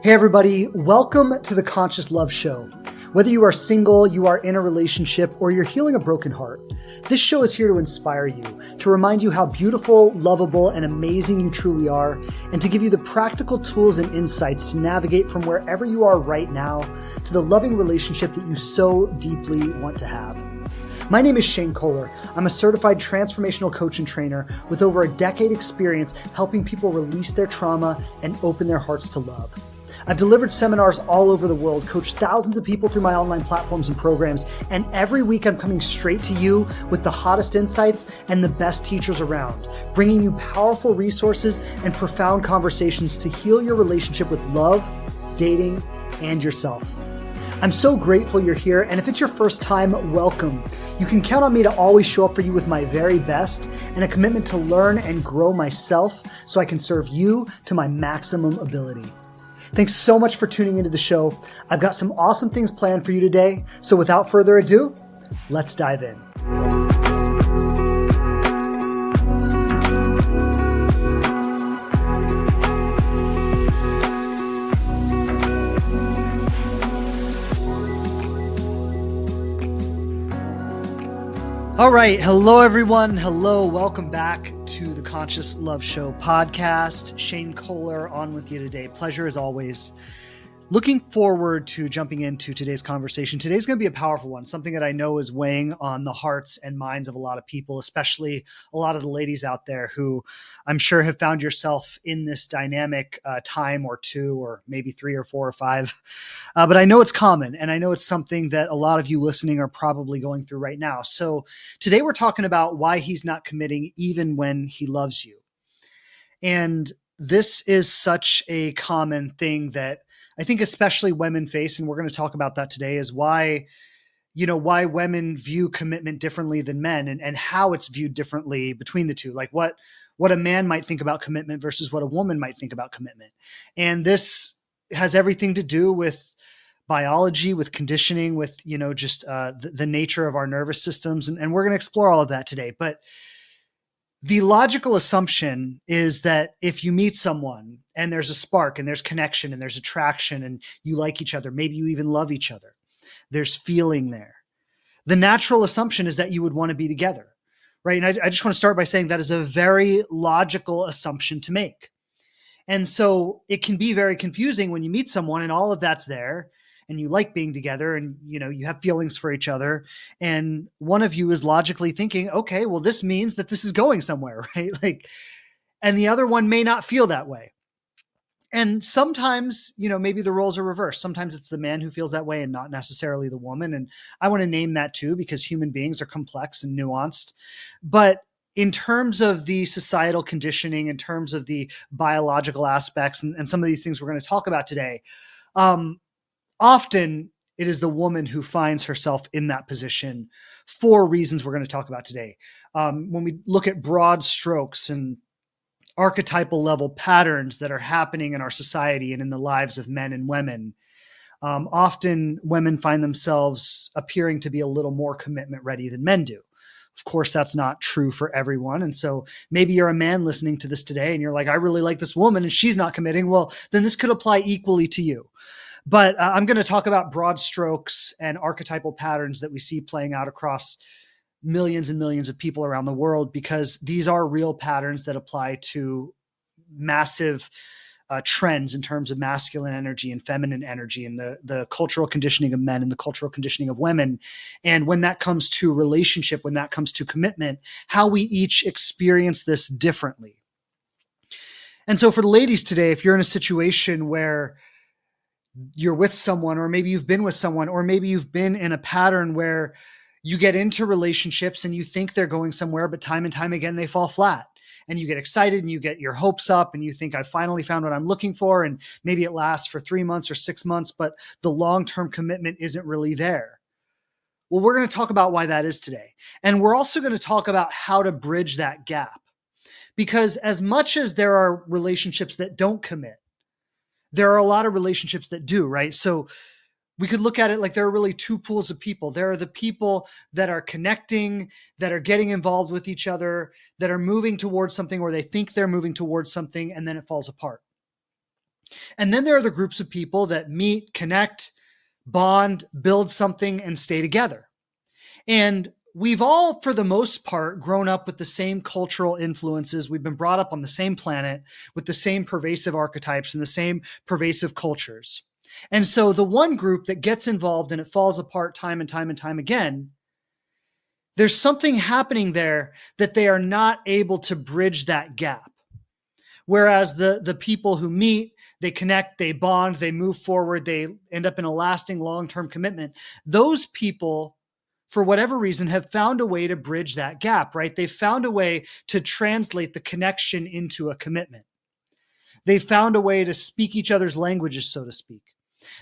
Hey everybody, welcome to the Conscious Love Show. Whether you are single, you are in a relationship, or you're healing a broken heart, this show is here to inspire you, to remind you how beautiful, lovable, and amazing you truly are, and to give you the practical tools and insights to navigate from wherever you are right now to the loving relationship that you so deeply want to have. My name is Shane Kohler. I'm a certified transformational coach and trainer with over a decade experience helping people release their trauma and open their hearts to love. I've delivered seminars all over the world, coached thousands of people through my online platforms and programs, and every week I'm coming straight to you with the hottest insights and the best teachers around, bringing you powerful resources and profound conversations to heal your relationship with love, dating, and yourself. I'm so grateful you're here, and if it's your first time, welcome. You can count on me to always show up for you with my very best and a commitment to learn and grow myself so I can serve you to my maximum ability. Thanks so much for tuning into the show. I've got some awesome things planned for you today. So without further ado, let's dive in. All right. Hello, everyone. Hello. Welcome back to the Conscious Love Show podcast. Shane Kohler on with you today. Pleasure as always. Looking forward to jumping into today's conversation. Today's going to be a powerful one, something that I know is weighing on the hearts and minds of a lot of people, especially a lot of the ladies out there who I'm sure have found yourself in this dynamic time or two, or maybe 3 or 4 or 5. But I know it's common, and I know it's something that a lot of you listening are probably going through right now. So today we're talking about why he's not committing even when he loves you. And this is such a common thing that I think especially women face, and we're going to talk about that today, is why women view commitment differently than men, and how it's viewed differently between the two. Like what a man might think about commitment versus what a woman might think about commitment. And this has everything to do with biology, with conditioning, with, just the nature of our nervous systems. And we're going to explore all of that today. But the logical assumption is that if you meet someone and there's a spark and there's connection and there's attraction and you like each other, maybe you even love each other, there's feeling there. The natural assumption is that you would want to be together, right? And I just want to start by saying that is a very logical assumption to make. And so it can be very confusing when you meet someone and all of that's there and you like being together and, you have feelings for each other. And one of you is logically thinking, okay, well, this means that this is going somewhere, right? And the other one may not feel that way. And sometimes, maybe the roles are reversed. Sometimes it's the man who feels that way and not necessarily the woman. And I want to name that too, because human beings are complex and nuanced. But in terms of the societal conditioning, in terms of the biological aspects and some of these things we're going to talk about today, often it is the woman who finds herself in that position for reasons we're going to talk about today. When we look at broad strokes and archetypal level patterns that are happening in our society and in the lives of men and women, often women find themselves appearing to be a little more commitment ready than men do. Of course, that's not true for everyone. And so maybe you're a man listening to this today and you're like, I really like this woman and she's not committing. Well, then this could apply equally to you. But I'm going to talk about broad strokes and archetypal patterns that we see playing out across millions and millions of people around the world, because these are real patterns that apply to massive trends in terms of masculine energy and feminine energy and the cultural conditioning of men and the cultural conditioning of women. And when that comes to relationship, when that comes to commitment, how we each experience this differently. And so for the ladies today, if you're in a situation where you're with someone, or maybe you've been with someone, or maybe you've been in a pattern where you get into relationships and you think they're going somewhere, but time and time again, they fall flat, and you get excited and you get your hopes up and you think, I finally found what I'm looking for. And maybe it lasts for 3 months or 6 months, but the long-term commitment isn't really there. Well, we're going to talk about why that is today. And we're also going to talk about how to bridge that gap, because as much as there are relationships that don't commit, there are a lot of relationships that do, right? So we could look at it like there are really 2 pools of people. There are the people that are connecting, that are getting involved with each other, that are moving towards something, or they think they're moving towards something, and then it falls apart. And then there are the groups of people that meet, connect, bond, build something, and stay together. And we've all, for the most part, grown up with the same cultural influences. We've been brought up on the same planet with the same pervasive archetypes and the same pervasive cultures. And so the one group that gets involved and it falls apart time and time and time again, there's something happening there that they are not able to bridge that gap. Whereas the people who meet, they connect, they bond, they move forward, they end up in a lasting long-term commitment. Those people, for whatever reason, have found a way to bridge that gap, right? They've found a way to translate the connection into a commitment. They've found a way to speak each other's languages, so to speak.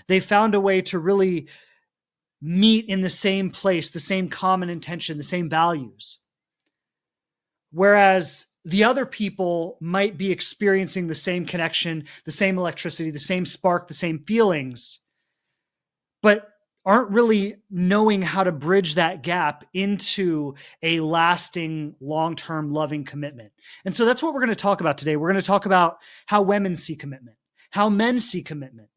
They've found a way to really meet in the same place, the same common intention, the same values. Whereas the other people might be experiencing the same connection, the same electricity, the same spark, the same feelings, but aren't really knowing how to bridge that gap into a lasting, long-term, loving commitment. And so that's what we're going to talk about today. We're going to talk about how women see commitment, how men see commitment,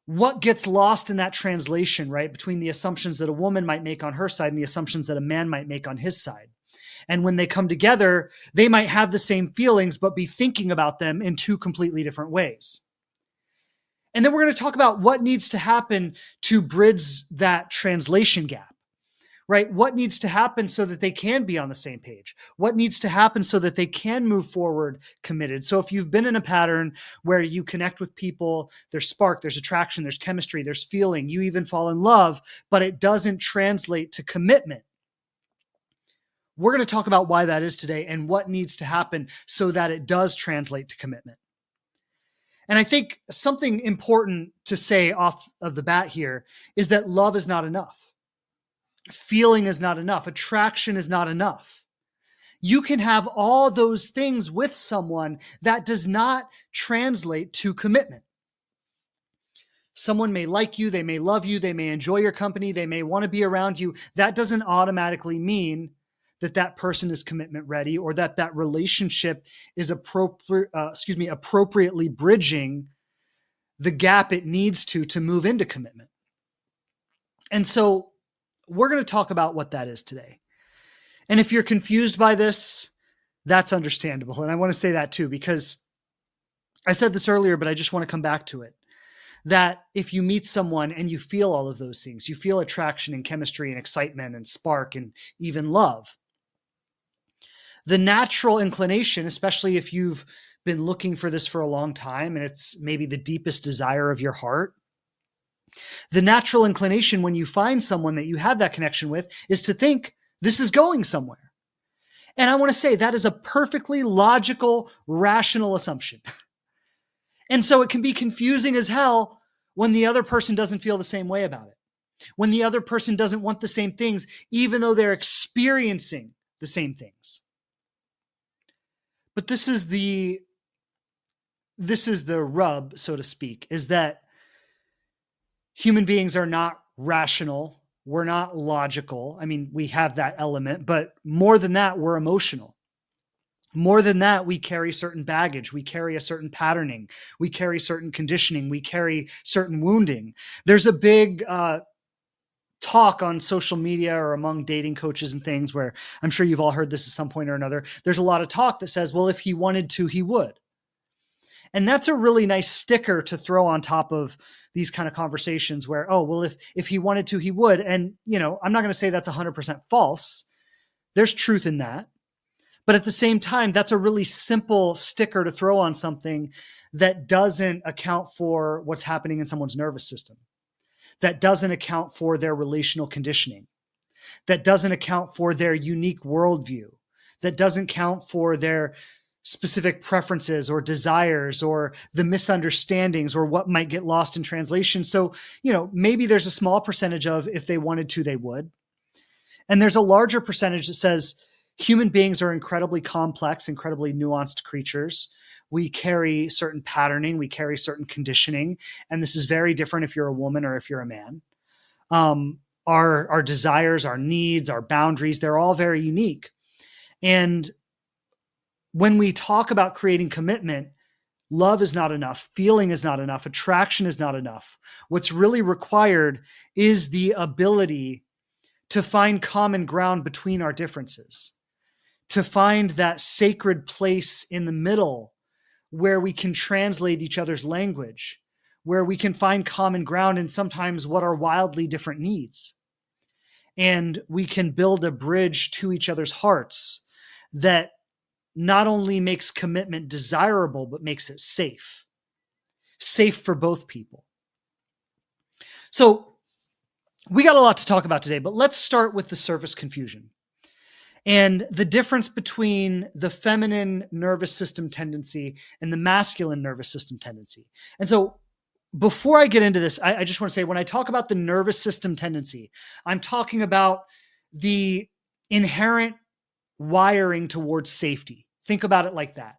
what gets lost in that translation, right, between the assumptions that a woman might make on her side and the assumptions that a man might make on his side. And when they come together, they might have the same feelings, but be thinking about them in two completely different ways. And then we're going to talk about what needs to happen to bridge that translation gap, right? What needs to happen so that they can be on the same page? What needs to happen so that they can move forward committed? So if you've been in a pattern where you connect with people, there's spark, there's attraction, there's chemistry, there's feeling, you even fall in love, but it doesn't translate to commitment. We're going to talk about why that is today and what needs to happen so that it does translate to commitment. And I think something important to say off of the bat here is that love is not enough. Feeling is not enough. Attraction is not enough. You can have all those things with someone that does not translate to commitment. Someone may like you, they may love you, they may enjoy your company, they may want to be around you. That doesn't automatically mean that that person is commitment ready or that that relationship is appropriately bridging the gap it needs to move into commitment. And so we're going to talk about what that is today. And if you're confused by this, that's understandable. And I want to say that too, because I said this earlier, but I just want to come back to it. That if you meet someone and you feel all of those things, you feel attraction and chemistry and excitement and spark and even love, the natural inclination, especially if you've been looking for this for a long time and it's maybe the deepest desire of your heart, the natural inclination when you find someone that you have that connection with is to think this is going somewhere. And I want to say that is a perfectly logical, rational assumption. And so it can be confusing as hell when the other person doesn't feel the same way about it, when the other person doesn't want the same things, even though they're experiencing the same things. But this is the rub, so to speak, is that human beings are not rational. We're not logical. I mean, we have that element, but more than that, we're emotional. More than that, we carry certain baggage. We carry a certain patterning. We carry certain conditioning. We carry certain wounding. There's a big talk on social media or among dating coaches and things where I'm sure you've all heard this at some point or another. There's a lot of talk that says, well, if he wanted to, he would. And that's a really nice sticker to throw on top of these kind of conversations where, oh, well, if he wanted to, he would. And, you know, I'm not going to say that's 100% false. There's truth in that. But at the same time, that's a really simple sticker to throw on something that doesn't account for what's happening in someone's nervous system, that doesn't account for their relational conditioning, that doesn't account for their unique worldview, that doesn't count for their specific preferences or desires or the misunderstandings or what might get lost in translation. So, you know, maybe there's a small percentage of if they wanted to, they would. And there's a larger percentage that says human beings are incredibly complex, incredibly nuanced creatures. We carry certain patterning, we carry certain conditioning, and this is very different if you're a woman or if you're a man. Our desires, our needs, our boundaries, they're all very unique. And when we talk about creating commitment, Love is not enough. Feeling is not enough. Attraction is not enough. What's really required is the ability to find common ground between our differences, to find that sacred place in the middle where we can translate each other's language, where we can find common ground in sometimes what are wildly different needs. And we can build a bridge to each other's hearts that not only makes commitment desirable, but makes it safe for both people. So we got a lot to talk about today, but let's start with the surface confusion and the difference between the feminine nervous system tendency and the masculine nervous system tendency. And so before I get into this, I just want to say, when I talk about the nervous system tendency, I'm talking about the inherent wiring towards safety. Think about it like that.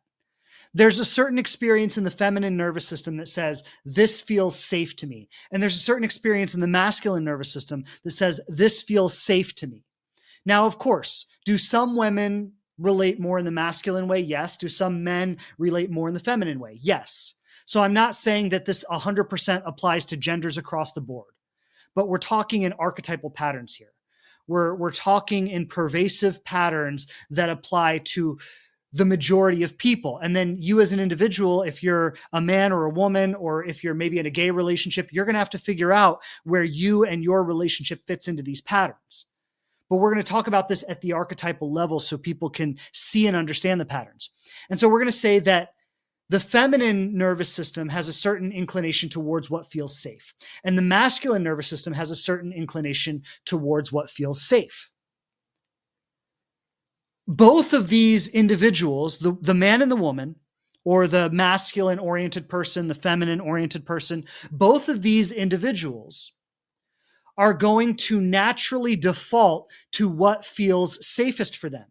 There's a certain experience in the feminine nervous system that says, this feels safe to me. And there's a certain experience in the masculine nervous system that says, this feels safe to me. Now, of course, do some women relate more in the masculine way? Yes. Do some men relate more in the feminine way? Yes. So I'm not saying that this 100% applies to genders across the board, but we're talking in archetypal patterns here. We're talking in pervasive patterns that apply to the majority of people. And then you as an individual, if you're a man or a woman, or if you're maybe in a gay relationship, you're going to have to figure out where you and your relationship fits into these patterns. But we're going to talk about this at the archetypal level so people can see and understand the patterns. And so we're going to say that the feminine nervous system has a certain inclination towards what feels safe, and the masculine nervous system has a certain inclination towards what feels safe. Both of these individuals, the man and the woman, or the masculine-oriented person, the feminine-oriented person, both of these individuals are going to naturally default to what feels safest for them.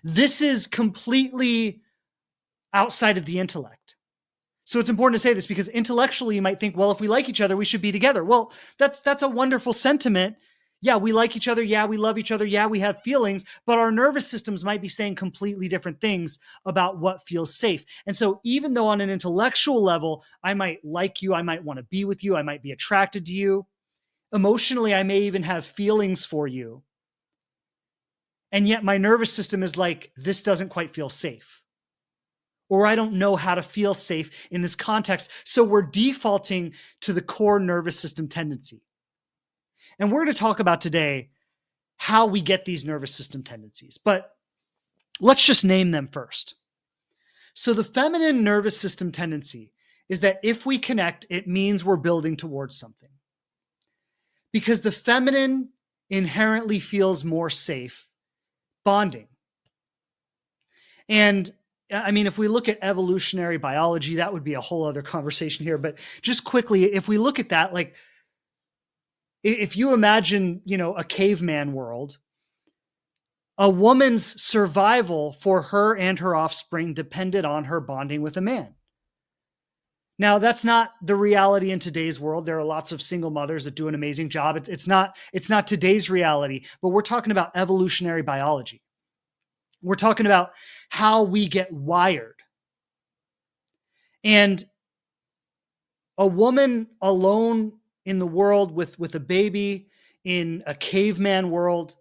This is completely outside of the intellect. So it's important to say this, because intellectually you might think, well, if we like each other, we should be together. Well, that's a wonderful sentiment. Yeah, we like each other. Yeah, we love each other. Yeah, we have feelings, but our nervous systems might be saying completely different things about what feels safe. And so even though on an intellectual level, I might like you, I might want to be with you, I might be attracted to you, emotionally, I may even have feelings for you. And yet my nervous system is like, this doesn't quite feel safe. Or I don't know how to feel safe in this context. So we're defaulting to the core nervous system tendency. And we're going to talk about today how we get these nervous system tendencies. But let's just name them first. So the feminine nervous system tendency is that if we connect, it means we're building towards something. Because the feminine inherently feels more safe bonding. And I mean, if we look at evolutionary biology, that would be a whole other conversation here. But just quickly, if we look at that, like if you imagine, a caveman world, a woman's survival for her and her offspring depended on her bonding with a man. Now, that's not the reality in today's world. There are lots of single mothers that do an amazing job. It's not today's reality, but we're talking about evolutionary biology. We're talking about how we get wired. And a woman alone in the world with a baby in a caveman world,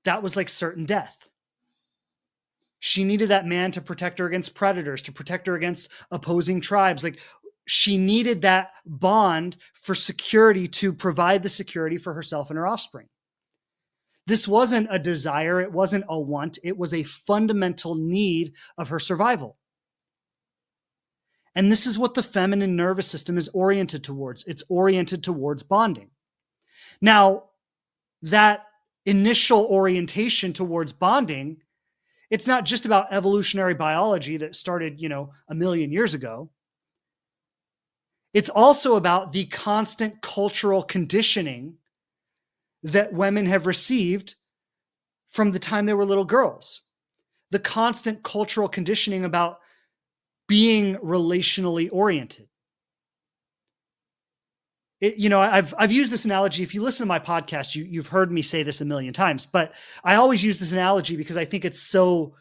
that was like certain death. She needed that man to protect her against predators, to protect her against opposing tribes. Like, she needed that bond for security, to provide the security for herself and her offspring. This wasn't a desire. It wasn't a want. It was a fundamental need of her survival. And this is what the feminine nervous system is oriented towards. It's oriented towards bonding. Now, that initial orientation towards bonding, it's not just about evolutionary biology that started, a million years ago. It's also about the constant cultural conditioning that women have received from the time they were little girls. The constant cultural conditioning about being relationally oriented. I've used this analogy. If you listen to my podcast, you've heard me say this a million times, but I always use this analogy because I think it's so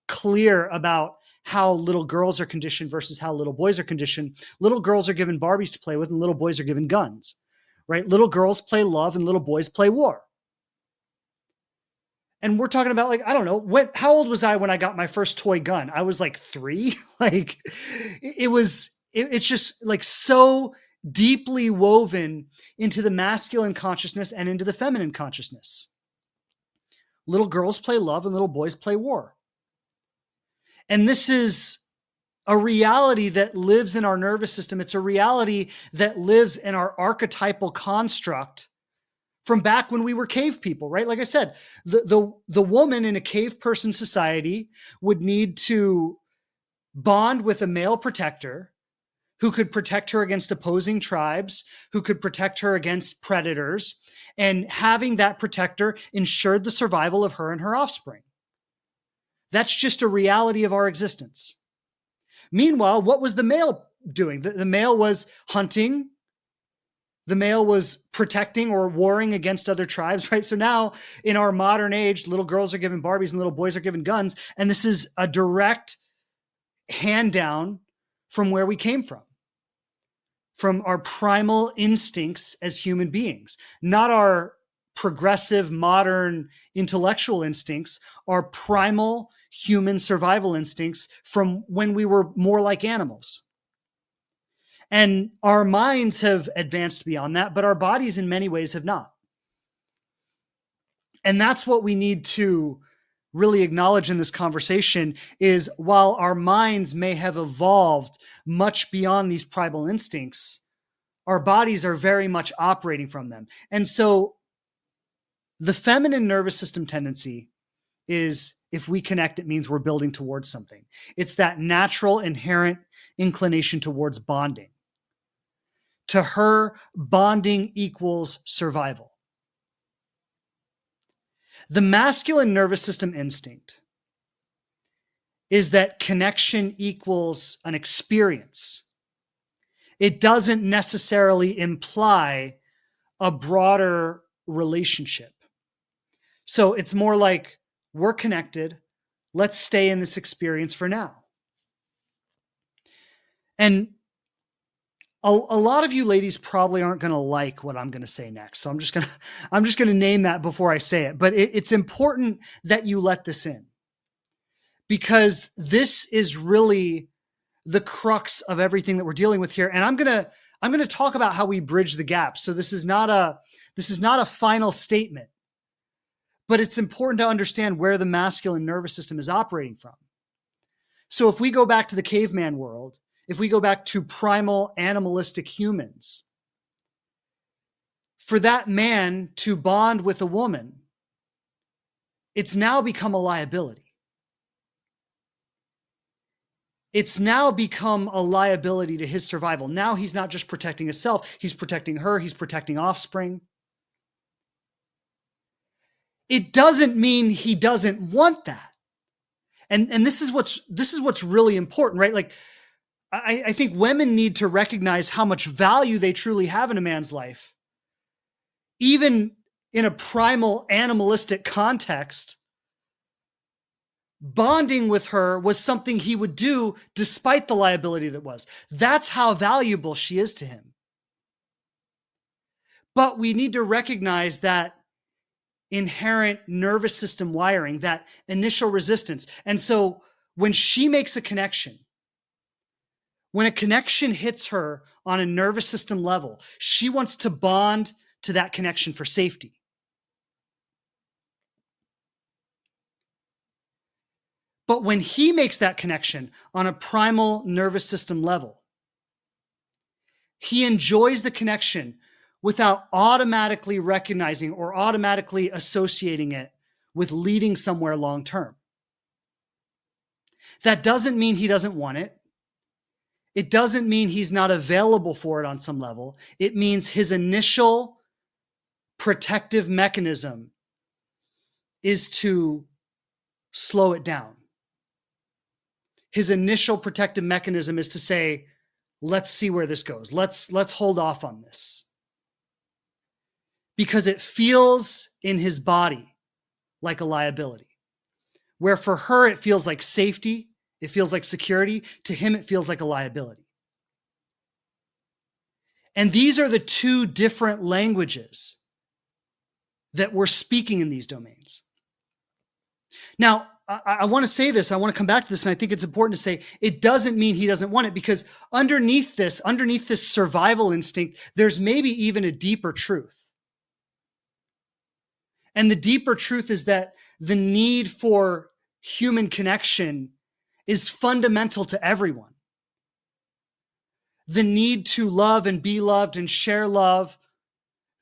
clear about how little girls are conditioned versus how little boys are conditioned. Little girls are given Barbies to play with and little boys are given guns, right? Little girls play love and little boys play war. And we're talking about, like, I don't know, how old was I when I got my first toy gun? I was like 3. Like it's just like so deeply woven into the masculine consciousness and into the feminine consciousness. Little girls play love and little boys play war. And this is a reality that lives in our nervous system. It's a reality that lives in our archetypal construct from back when we were cave people, right? Like I said, the woman in a cave person society would need to bond with a male protector who could protect her against opposing tribes, who could protect her against predators, and having that protector ensured the survival of her and her offspring. That's just a reality of our existence. Meanwhile, what was the male doing? The male was hunting. The male was protecting or warring against other tribes, right? So now in our modern age, little girls are given Barbies and little boys are given guns. And this is a direct hand down from where we came from our primal instincts as human beings, not our progressive, modern intellectual instincts, our primal human survival instincts from when we were more like animals. And our minds have advanced beyond that, but our bodies in many ways have not. And that's what we need to really acknowledge in this conversation is while our minds may have evolved much beyond these primal instincts, our bodies are very much operating from them. And so the feminine nervous system tendency is if we connect, it means we're building towards something. It's that natural inherent inclination towards bonding. To her, bonding equals survival. The masculine nervous system instinct is that connection equals an experience. It doesn't necessarily imply a broader relationship. So it's more like we're connected. Let's stay in this experience for now. And a lot of you ladies probably aren't going to like what I'm going to say next. So I'm just going to name that before I say it. But it's important that you let this in, because this is really the crux of everything that we're dealing with here. And I'm going to talk about how we bridge the gap. So this is not a final statement, but it's important to understand where the masculine nervous system is operating from. So if we go back to the caveman world, if we go back to primal animalistic humans, for that man to bond with a woman, it's now become a liability. It's now become a liability to his survival. Now he's not just protecting himself, he's protecting her, he's protecting offspring. It doesn't mean he doesn't want that. And this is what's really important, right? Like, I think women need to recognize how much value they truly have in a man's life. Even in a primal animalistic context, bonding with her was something he would do despite the liability that was. That's how valuable she is to him. But we need to recognize that inherent nervous system wiring, that initial resistance. And so when she makes a connection, when a connection hits her on a nervous system level, she wants to bond to that connection for safety. But when he makes that connection on a primal nervous system level, he enjoys the connection without automatically recognizing or automatically associating it with leading somewhere long term. That doesn't mean he doesn't want it. It doesn't mean he's not available for it on some level. It means his initial protective mechanism is to slow it down. His initial protective mechanism is to say, let's see where this goes. Let's hold off on this. Because it feels in his body like a liability. Where for her, it feels like safety. it feels like security. To him, it feels like a liability. And these are the two different languages that we're speaking in these domains. Now, I want to say this, I want to come back to this, and I think it's important to say it doesn't mean he doesn't want it, because underneath this survival instinct, there's maybe even a deeper truth. And the deeper truth is that the need for human connection is fundamental to everyone. The need to love and be loved and share love,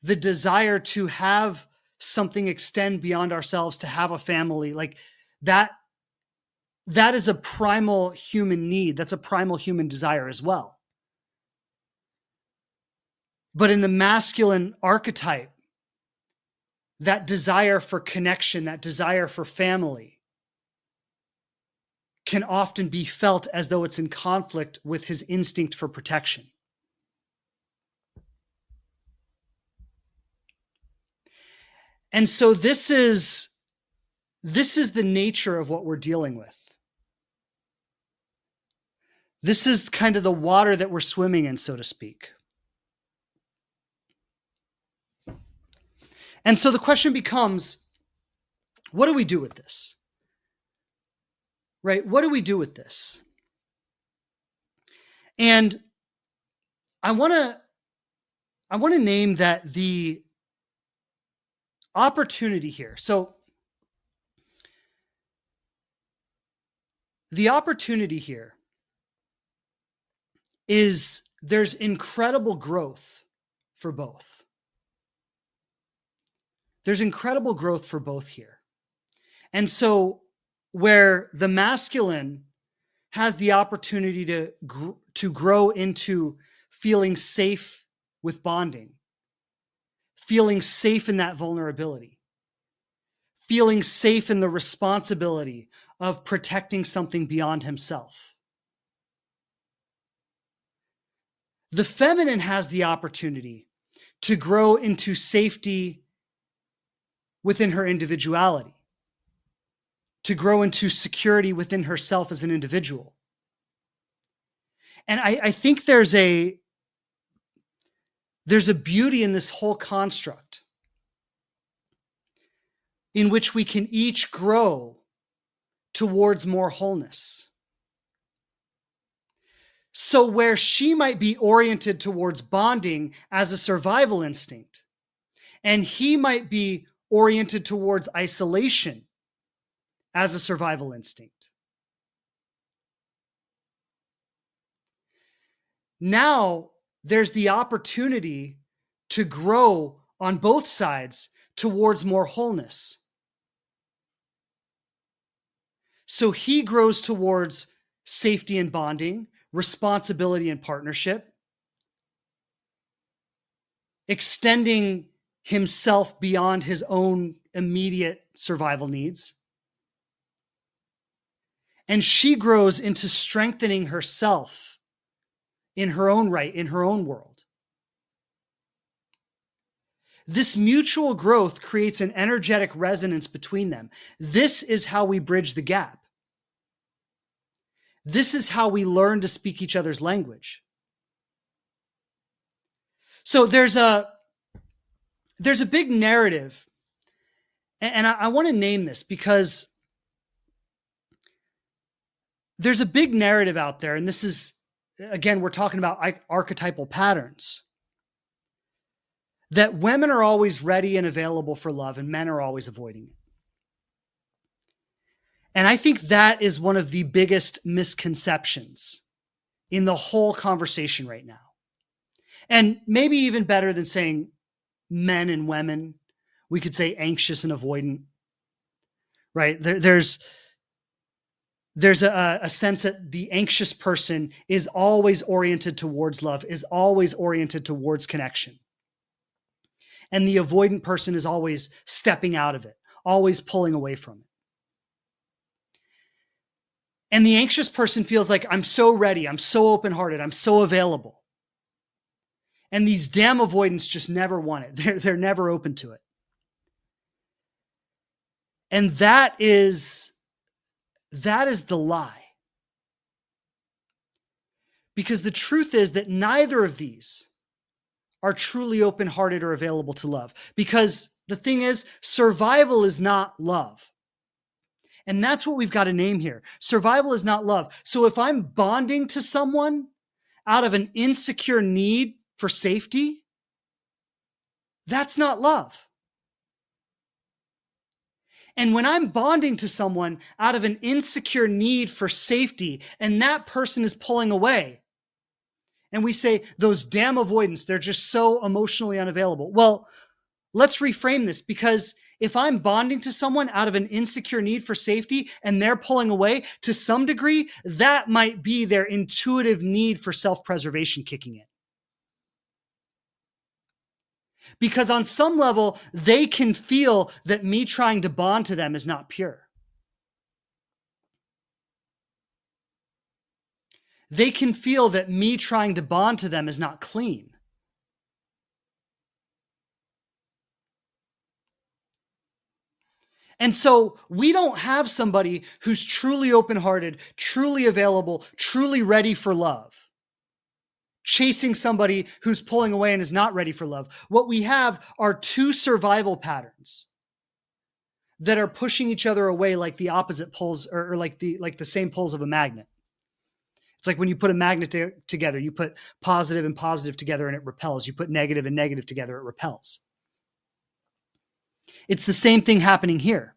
the desire to have something extend beyond ourselves, to have a family, like that is a primal human need. That's a primal human desire as well. But in the masculine archetype, that desire for connection, that desire for family, can often be felt as though it's in conflict with his instinct for protection. And so this is the nature of what we're dealing with. This is kind of the water that we're swimming in, so to speak. And so the question becomes, what do we do with this? Right? What do we do with this? And I want to name that the opportunity here. So the opportunity here is there's incredible growth for both. There's incredible growth for both here. And so where the masculine has the opportunity to grow into feeling safe with bonding, feeling safe in that vulnerability, feeling safe in the responsibility of protecting something beyond himself. The feminine has the opportunity to grow into safety within her individuality, to grow into security within herself as an individual. And I think there's a beauty in this whole construct in which we can each grow towards more wholeness. So where she might be oriented towards bonding as a survival instinct, and he might be oriented towards isolation as a survival instinct. Now there's the opportunity to grow on both sides towards more wholeness. So he grows towards safety and bonding, responsibility and partnership, extending himself beyond his own immediate survival needs. And she grows into strengthening herself in her own right, in her own world. This mutual growth creates an energetic resonance between them. This is how we bridge the gap. This is how we learn to speak each other's language. So there's a big narrative, and I want to name this because there's a big narrative out there, and this is, again, we're talking about archetypal patterns, that women are always ready and available for love, and men are always avoiding it. And I think that is one of the biggest misconceptions in the whole conversation right now. And maybe even better than saying men and women, we could say anxious and avoidant, right? There's a sense that the anxious person is always oriented towards love, is always oriented towards connection. And the avoidant person is always stepping out of it, always pulling away from it. And the anxious person feels like, I'm so ready, I'm so open-hearted, I'm so available. And these damn avoidants just never want it. They're never open to it. And that is the lie. Because the truth is that neither of these are truly open-hearted or available to love. Because the thing is, survival is not love. And that's what we've got to name here. Survival is not love. So if I'm bonding to someone out of an insecure need for safety, that's not love. And when I'm bonding to someone out of an insecure need for safety, and that person is pulling away, and we say, those damn avoidants, they're just so emotionally unavailable. Well, let's reframe this, because if I'm bonding to someone out of an insecure need for safety and they're pulling away, to some degree, that might be their intuitive need for self-preservation kicking in. Because on some level, they can feel that me trying to bond to them is not pure. They can feel that me trying to bond to them is not clean. And so we don't have somebody who's truly open-hearted, truly available, truly ready for love, chasing somebody who's pulling away and is not ready for love. What we have are two survival patterns that are pushing each other away like the opposite poles, or like the same poles of a magnet. It's like when you put a magnet together, you put positive and positive together and it repels. You put negative and negative together, it repels. It's the same thing happening here.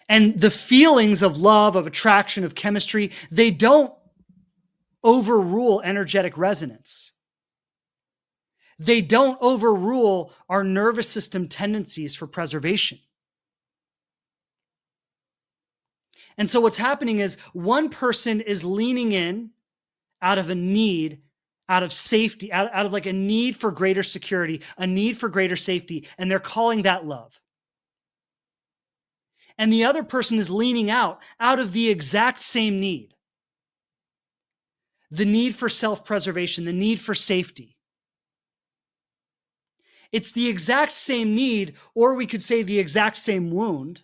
And the feelings of love, of attraction, of chemistry, they don't overrule energetic resonance. They don't overrule our nervous system tendencies for preservation. And so what's happening is one person is leaning in out of a need, out of safety, out of like a need for greater security, a need for greater safety, and they're calling that love. And the other person is leaning out of the exact same need. The need for self-preservation, the need for safety. It's the exact same need, or we could say the exact same wound,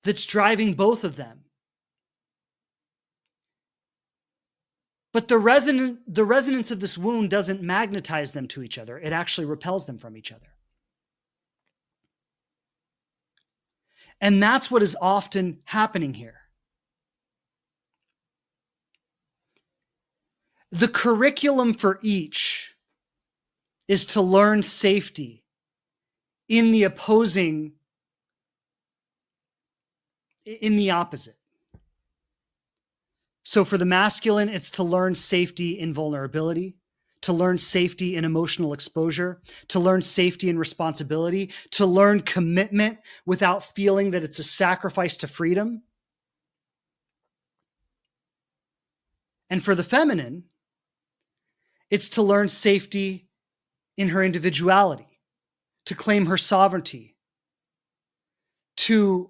that's driving both of them. But the resonance of this wound doesn't magnetize them to each other. It actually repels them from each other. And that's what is often happening here. The curriculum for each is to learn safety in the opposing, in the opposite. So for the masculine, it's to learn safety in vulnerability, to learn safety in emotional exposure, to learn safety in responsibility, to learn commitment without feeling that it's a sacrifice to freedom. And for the feminine, it's to learn safety in her individuality, to claim her sovereignty, to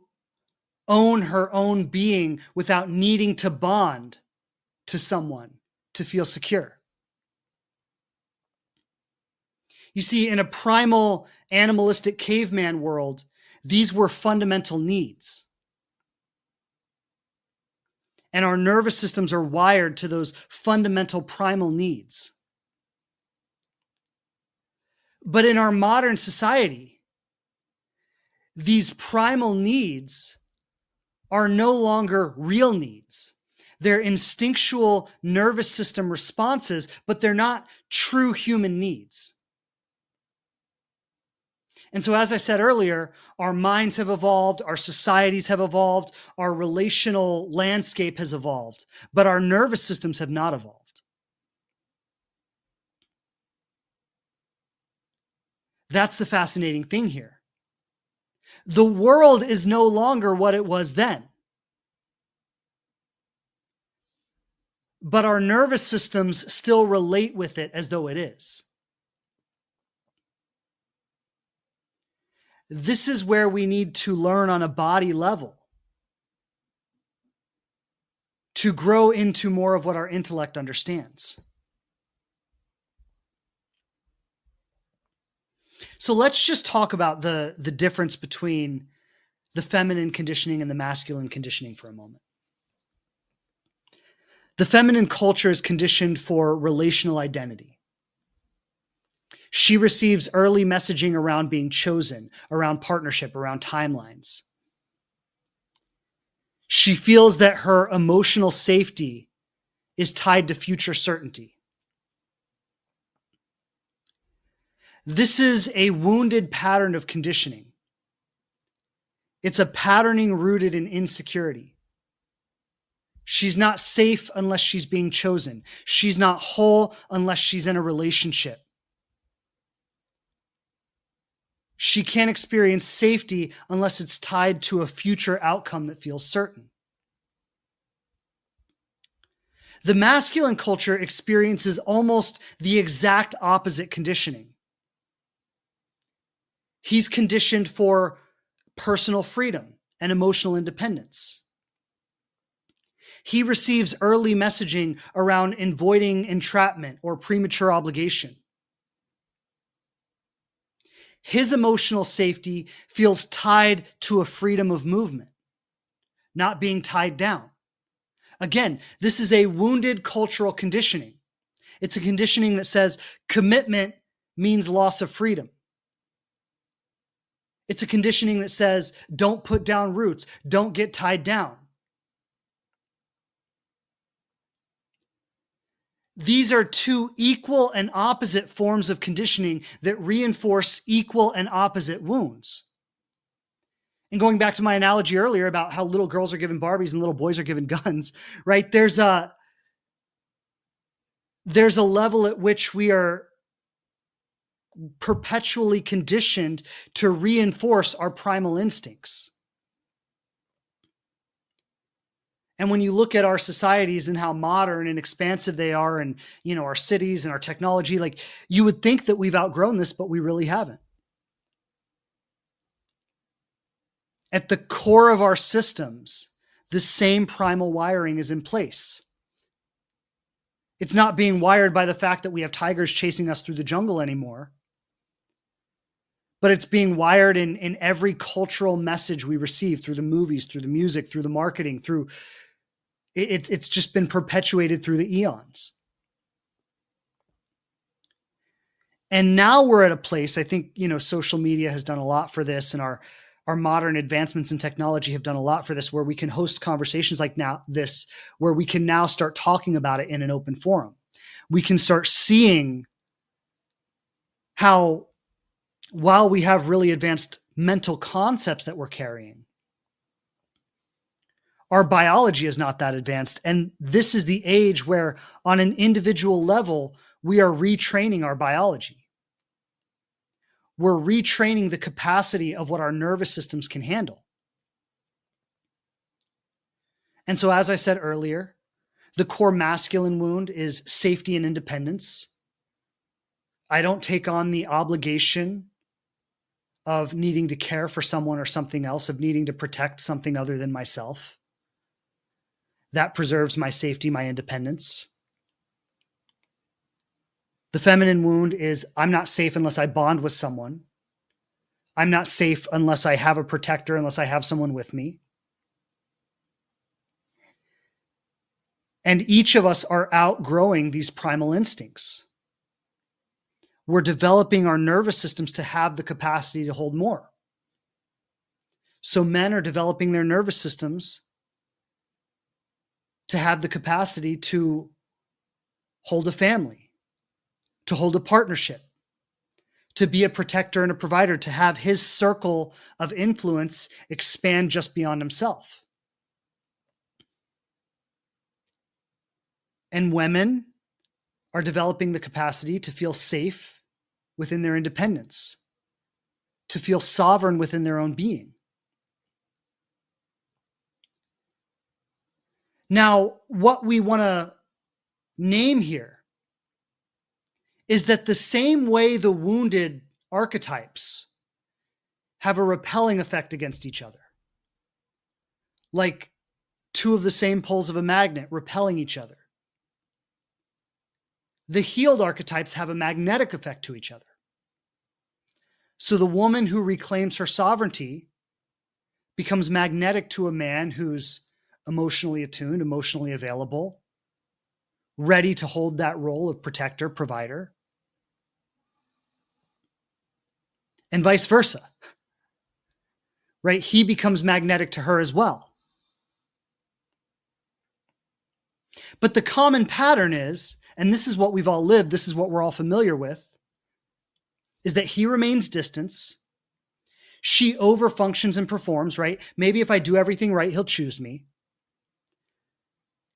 own her own being without needing to bond to someone to feel secure. You see, in a primal, animalistic caveman world, these were fundamental needs. And our nervous systems are wired to those fundamental primal needs. But in our modern society, these primal needs are no longer real needs. They're instinctual nervous system responses, but they're not true human needs. And so, as I said earlier, our minds have evolved, our societies have evolved, our relational landscape has evolved, but our nervous systems have not evolved. That's the fascinating thing here. The world is no longer what it was then. But our nervous systems still relate with it as though it is. This is where we need to learn on a body level to grow into more of what our intellect understands. So let's just talk about the difference between the feminine conditioning and the masculine conditioning for a moment. The feminine culture is conditioned for relational identity. She receives early messaging around being chosen, around partnership, around timelines. She feels that her emotional safety is tied to future certainty. This is a wounded pattern of conditioning. It's a patterning rooted in insecurity. She's not safe unless she's being chosen. She's not whole unless she's in a relationship. She can't experience safety unless it's tied to a future outcome that feels certain. The masculine culture experiences almost the exact opposite conditioning. He's conditioned for personal freedom and emotional independence. He receives early messaging around avoiding entrapment or premature obligation. His emotional safety feels tied to a freedom of movement, not being tied down. Again, this is a wounded cultural conditioning. It's a conditioning that says commitment means loss of freedom. It's a conditioning that says don't put down roots, don't get tied down. These are two equal and opposite forms of conditioning that reinforce equal and opposite wounds. And going back to my analogy earlier about how little girls are given Barbies and little boys are given guns, right? There's a level at which we are perpetually conditioned to reinforce our primal instincts. And when you look at our societies and how modern and expansive they are, and our cities and our technology, like, you would think that we've outgrown this, but we really haven't. At the core of our systems, the same primal wiring is in place. It's not being wired by the fact that we have tigers chasing us through the jungle anymore, but it's being wired in every cultural message we receive through the movies, through the music, through the marketing, through it's just been perpetuated through the eons. And now we're at a place, I think, social media has done a lot for this, and our modern advancements in technology have done a lot for this, where we can host conversations like this, where we can now start talking about it in an open forum. We can start seeing how, while we have really advanced mental concepts that we're carrying, our biology is not that advanced. And this is the age where, on an individual level, we are retraining our biology. We're retraining the capacity of what our nervous systems can handle. And so, as I said earlier, the core masculine wound is safety and independence. I don't take on the obligation of needing to care for someone or something else, of needing to protect something other than myself. That preserves my safety, my independence. The feminine wound is I'm not safe unless I bond with someone. I'm not safe unless I have a protector, unless I have someone with me. And each of us are outgrowing these primal instincts. We're developing our nervous systems to have the capacity to hold more. So men are developing their nervous systems to have the capacity to hold a family, to hold a partnership, to be a protector and a provider, to have his circle of influence expand just beyond himself. And women are developing the capacity to feel safe within their independence, to feel sovereign within their own being. Now, what we want to name here is that the same way the wounded archetypes have a repelling effect against each other, like two of the same poles of a magnet repelling each other, the healed archetypes have a magnetic effect to each other. So the woman who reclaims her sovereignty becomes magnetic to a man who's emotionally attuned, emotionally available, ready to hold that role of protector, provider, and vice versa, right? He becomes magnetic to her as well. But the common pattern is, and this is what we've all lived, this is what we're all familiar with, is that he remains distant. She overfunctions and performs, right? Maybe if I do everything right, he'll choose me.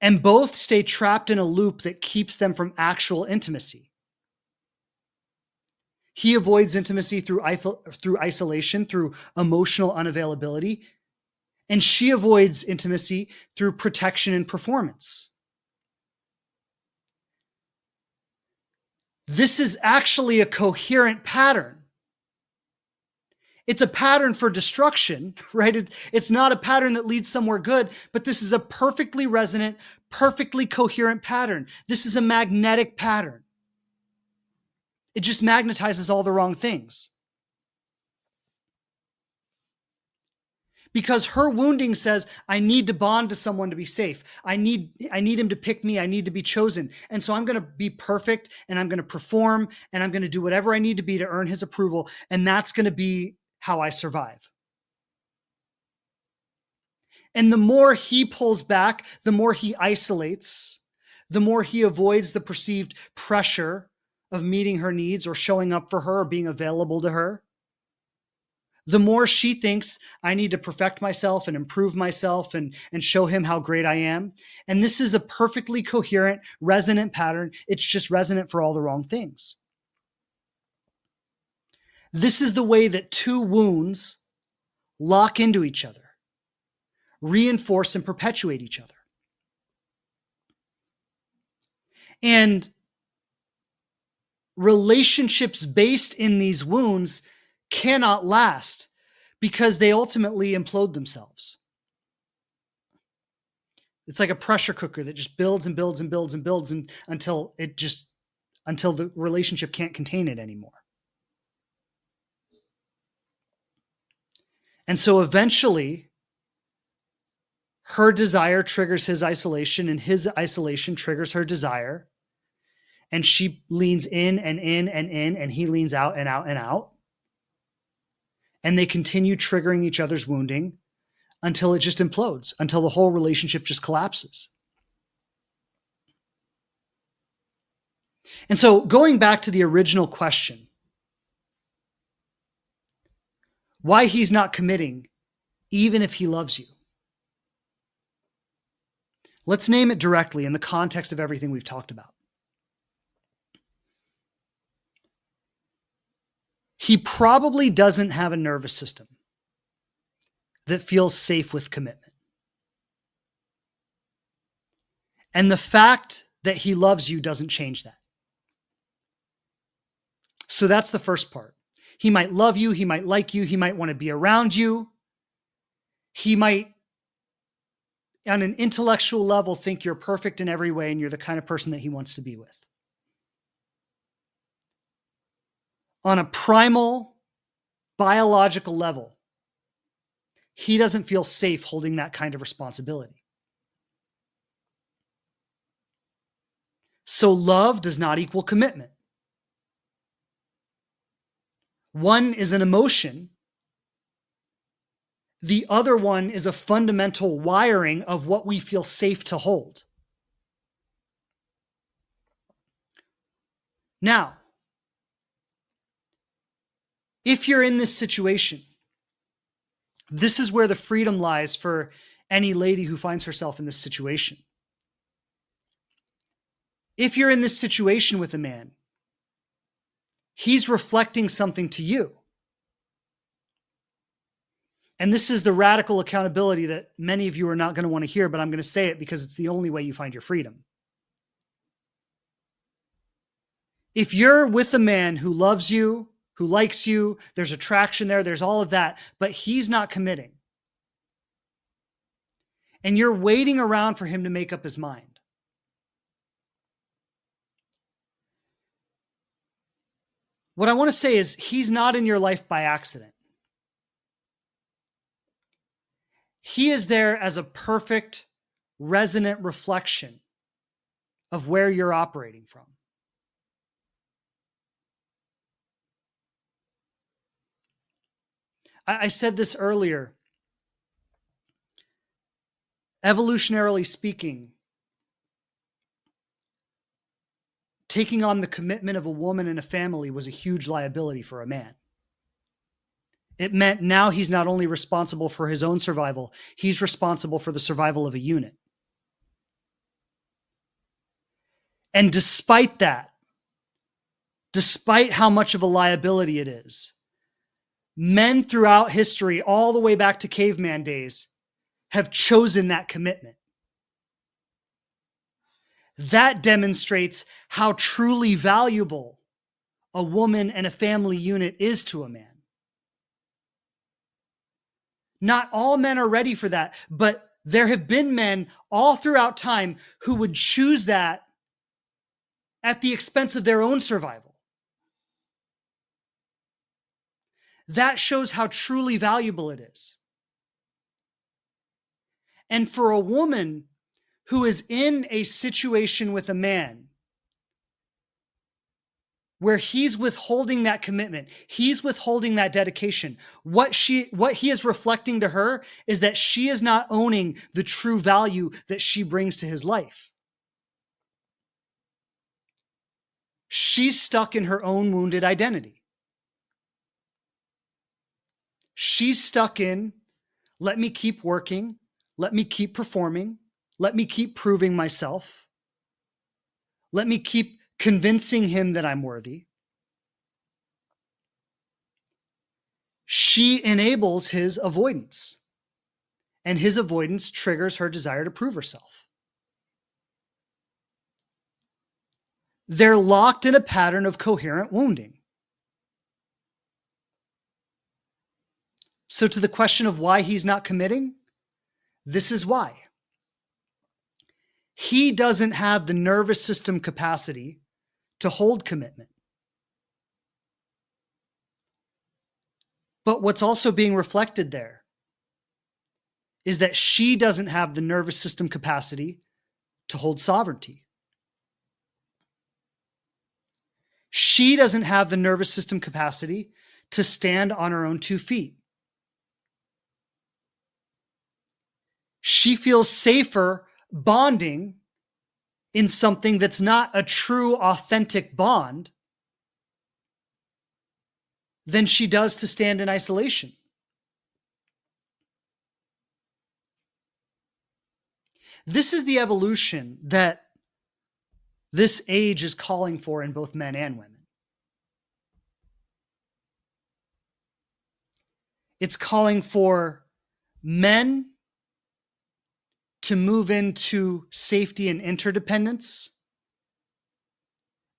And both stay trapped in a loop that keeps them from actual intimacy. He avoids intimacy through isolation, through emotional unavailability. And she avoids intimacy through protection and performance. This is actually a coherent pattern. It's a pattern for destruction, right? It's not a pattern that leads somewhere good, but this is a perfectly resonant, perfectly coherent pattern. This is a magnetic pattern. It just magnetizes all the wrong things. Because her wounding says, I need to bond to someone to be safe. I need him to pick me. I need to be chosen. And so I'm going to be perfect and I'm going to perform and I'm going to do whatever I need to be to earn his approval. And that's going to be how I survive. And the more he pulls back, the more he isolates, the more he avoids the perceived pressure of meeting her needs or showing up for her or being available to her. The more she thinks I need to perfect myself and improve myself and show him how great I am. And this is a perfectly coherent, resonant pattern. It's just resonant for all the wrong things. This is the way that two wounds lock into each other, reinforce and perpetuate each other. And relationships based in these wounds cannot last because they ultimately implode themselves. It's like a pressure cooker that just builds and builds and builds and builds until the relationship can't contain it anymore. And so eventually her desire triggers his isolation and his isolation triggers her desire. And she leans in and in and in, and he leans out and out and out. And they continue triggering each other's wounding until it just implodes, until the whole relationship just collapses. And so going back to the original question, why he's not committing, even if he loves you. Let's name it directly in the context of everything we've talked about. He probably doesn't have a nervous system that feels safe with commitment. And the fact that he loves you doesn't change that. So that's the first part. He might love you. He might like you. He might want to be around you. He might, on an intellectual level, think you're perfect in every way and you're the kind of person that he wants to be with. On a primal, biological level, he doesn't feel safe holding that kind of responsibility. So love does not equal commitment. One is an emotion. The other one is a fundamental wiring of what we feel safe to hold. Now, if you're in this situation, this is where the freedom lies for any lady who finds herself in this situation. If you're in this situation with a man, he's reflecting something to you. And this is the radical accountability that many of you are not going to want to hear, but I'm going to say it because it's the only way you find your freedom. If you're with a man who loves you, who likes you, there's attraction there, there's all of that, but he's not committing, and you're waiting around for him to make up his mind, what I want to say is he's not in your life by accident. He is there as a perfect, resonant reflection of where you're operating from. I said this earlier. Evolutionarily speaking, taking on the commitment of a woman and a family was a huge liability for a man. It meant now he's not only responsible for his own survival, he's responsible for the survival of a unit. And despite that, despite how much of a liability it is, men throughout history, all the way back to caveman days, have chosen that commitment. That demonstrates how truly valuable a woman and a family unit is to a man. Not all men are ready for that, but there have been men all throughout time who would choose that at the expense of their own survival. That shows how truly valuable it is. And for a woman who is in a situation with a man where he's withholding that commitment, he's withholding that dedication, what he is reflecting to her is that she is not owning the true value that she brings to his life. She's stuck in her own wounded identity. She's stuck in, let me keep working, let me keep performing, let me keep proving myself, let me keep convincing him that I'm worthy. She enables his avoidance, and his avoidance triggers her desire to prove herself. They're locked in a pattern of coherent wounding. So to the question of why he's not committing, this is why. He doesn't have the nervous system capacity to hold commitment. But what's also being reflected there is that she doesn't have the nervous system capacity to hold sovereignty. She doesn't have the nervous system capacity to stand on her own 2 feet. She feels safer bonding in something that's not a true, authentic bond than she does to stand in isolation. This is the evolution that this age is calling for in both men and women. It's calling for men to move into safety and interdependence,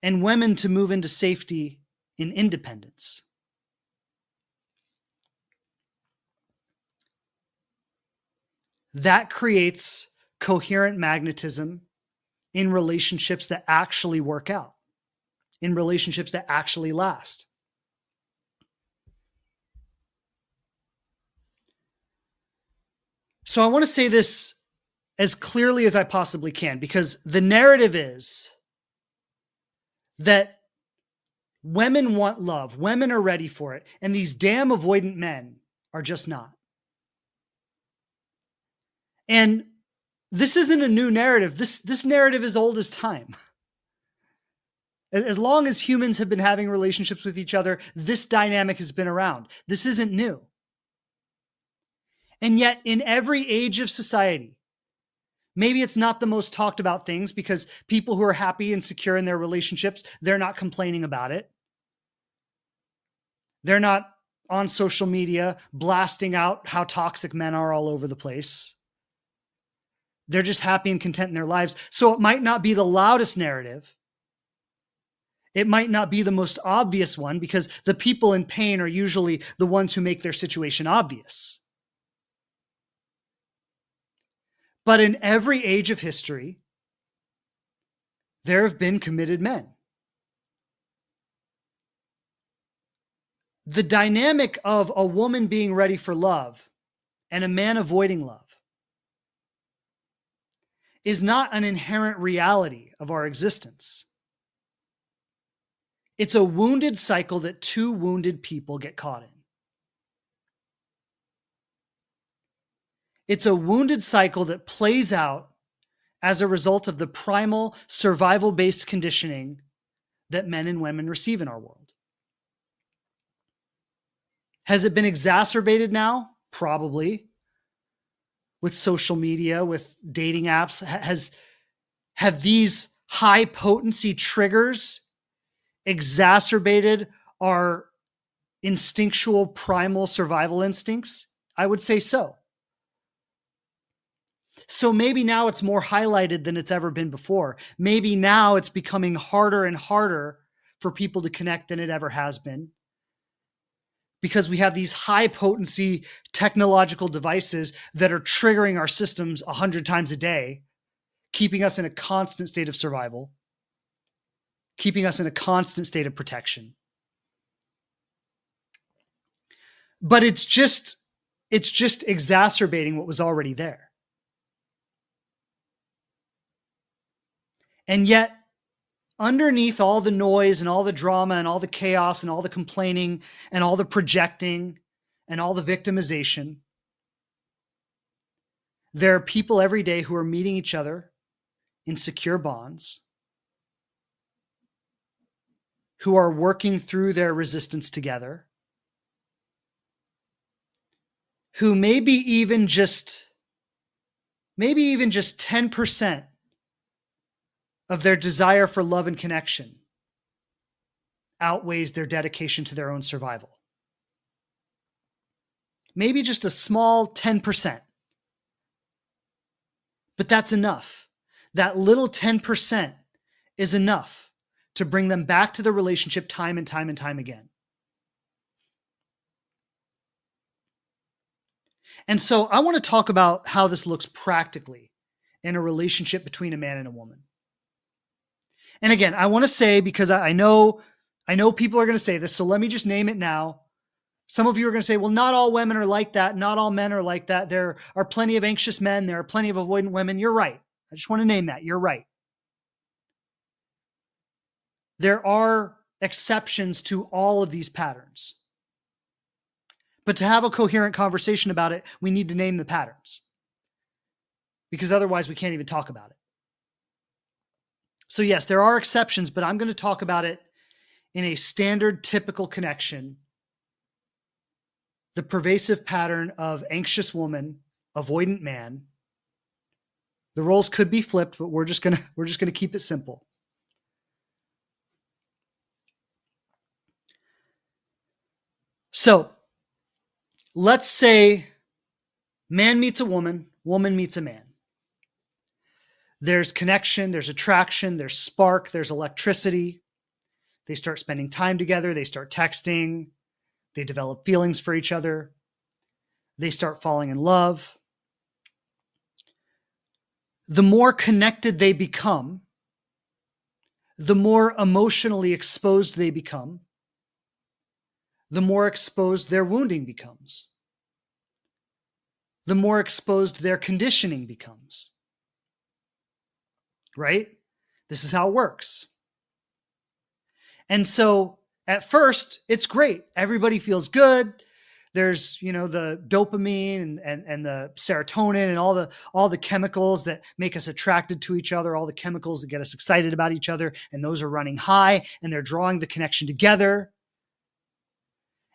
and women to move into safety and independence. That creates coherent magnetism in relationships that actually work out, in relationships that actually last. So I want to say this as clearly as I possibly can, because the narrative is that women want love, women are ready for it, and these damn avoidant men are just not. And this isn't a new narrative. This narrative is old as time. As long as humans have been having relationships with each other, this dynamic has been around. This isn't new. And yet, in every age of society, maybe it's not the most talked about things because people who are happy and secure in their relationships, they're not complaining about it. They're not on social media blasting out how toxic men are all over the place. They're just happy and content in their lives. So it might not be the loudest narrative. It might not be the most obvious one because the people in pain are usually the ones who make their situation obvious. But in every age of history, there have been committed men. The dynamic of a woman being ready for love and a man avoiding love is not an inherent reality of our existence. It's a wounded cycle that two wounded people get caught in. It's a wounded cycle that plays out as a result of the primal survival-based conditioning that men and women receive in our world. Has it been exacerbated now? Probably. With social media, with dating apps, have these high potency triggers exacerbated our instinctual primal survival instincts? I would say so. So maybe now it's more highlighted than it's ever been before. Maybe now it's becoming harder and harder for people to connect than it ever has been, because we have these high potency technological devices that are triggering our systems 100 times a day, keeping us in a constant state of survival, keeping us in a constant state of protection. But it's just exacerbating what was already there. And yet, underneath all the noise and all the drama and all the chaos and all the complaining and all the projecting and all the victimization, there are people every day who are meeting each other in secure bonds, who are working through their resistance together, who maybe even just 10% of their desire for love and connection outweighs their dedication to their own survival. Maybe just a small 10%. But that's enough. That little 10% is enough to bring them back to the relationship time and time and time again. And so I want to talk about how this looks practically in a relationship between a man and a woman. And again, I want to say, because I know people are going to say this, so let me just name it now. Some of you are going to say, well, not all women are like that. Not all men are like that. There are plenty of anxious men. There are plenty of avoidant women. You're right. I just want to name that. You're right. There are exceptions to all of these patterns. But to have a coherent conversation about it, we need to name the patterns, because otherwise we can't even talk about it. So yes, there are exceptions, but I'm going to talk about it in a standard, typical connection. The pervasive pattern of anxious woman, avoidant man. The roles could be flipped, but we're just gonna keep it simple. So let's say man meets a woman, woman meets a man. There's connection, there's attraction, there's spark, there's electricity. They start spending time together. They start texting. They develop feelings for each other. They start falling in love. The more connected they become, the more emotionally exposed they become, the more exposed their wounding becomes, the more exposed their conditioning becomes. Right? This is how it works. And so at first, it's great. Everybody feels good. There's, the dopamine and the serotonin and all the chemicals that make us attracted to each other, all the chemicals that get us excited about each other, and those are running high, and they're drawing the connection together.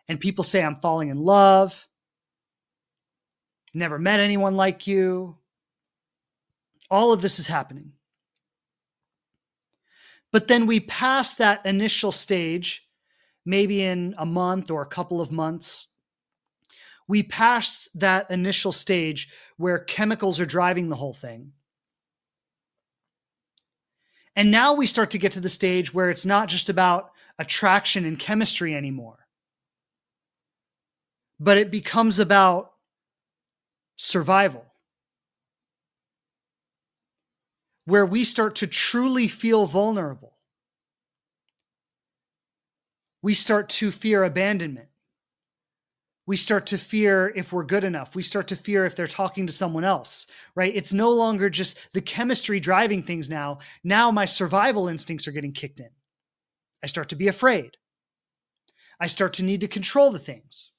And people say, I'm falling in love. Never met anyone like you. All of this is happening. But then we pass that initial stage, maybe in a month or a couple of months. We pass that initial stage where chemicals are driving the whole thing. And now we start to get to the stage where it's not just about attraction and chemistry anymore, but it becomes about survival, where we start to truly feel vulnerable. We start to fear abandonment. We start to fear if we're good enough. We start to fear if they're talking to someone else, right? It's no longer just the chemistry driving things now. Now my survival instincts are getting kicked in. I start to be afraid. I start to need to control the things.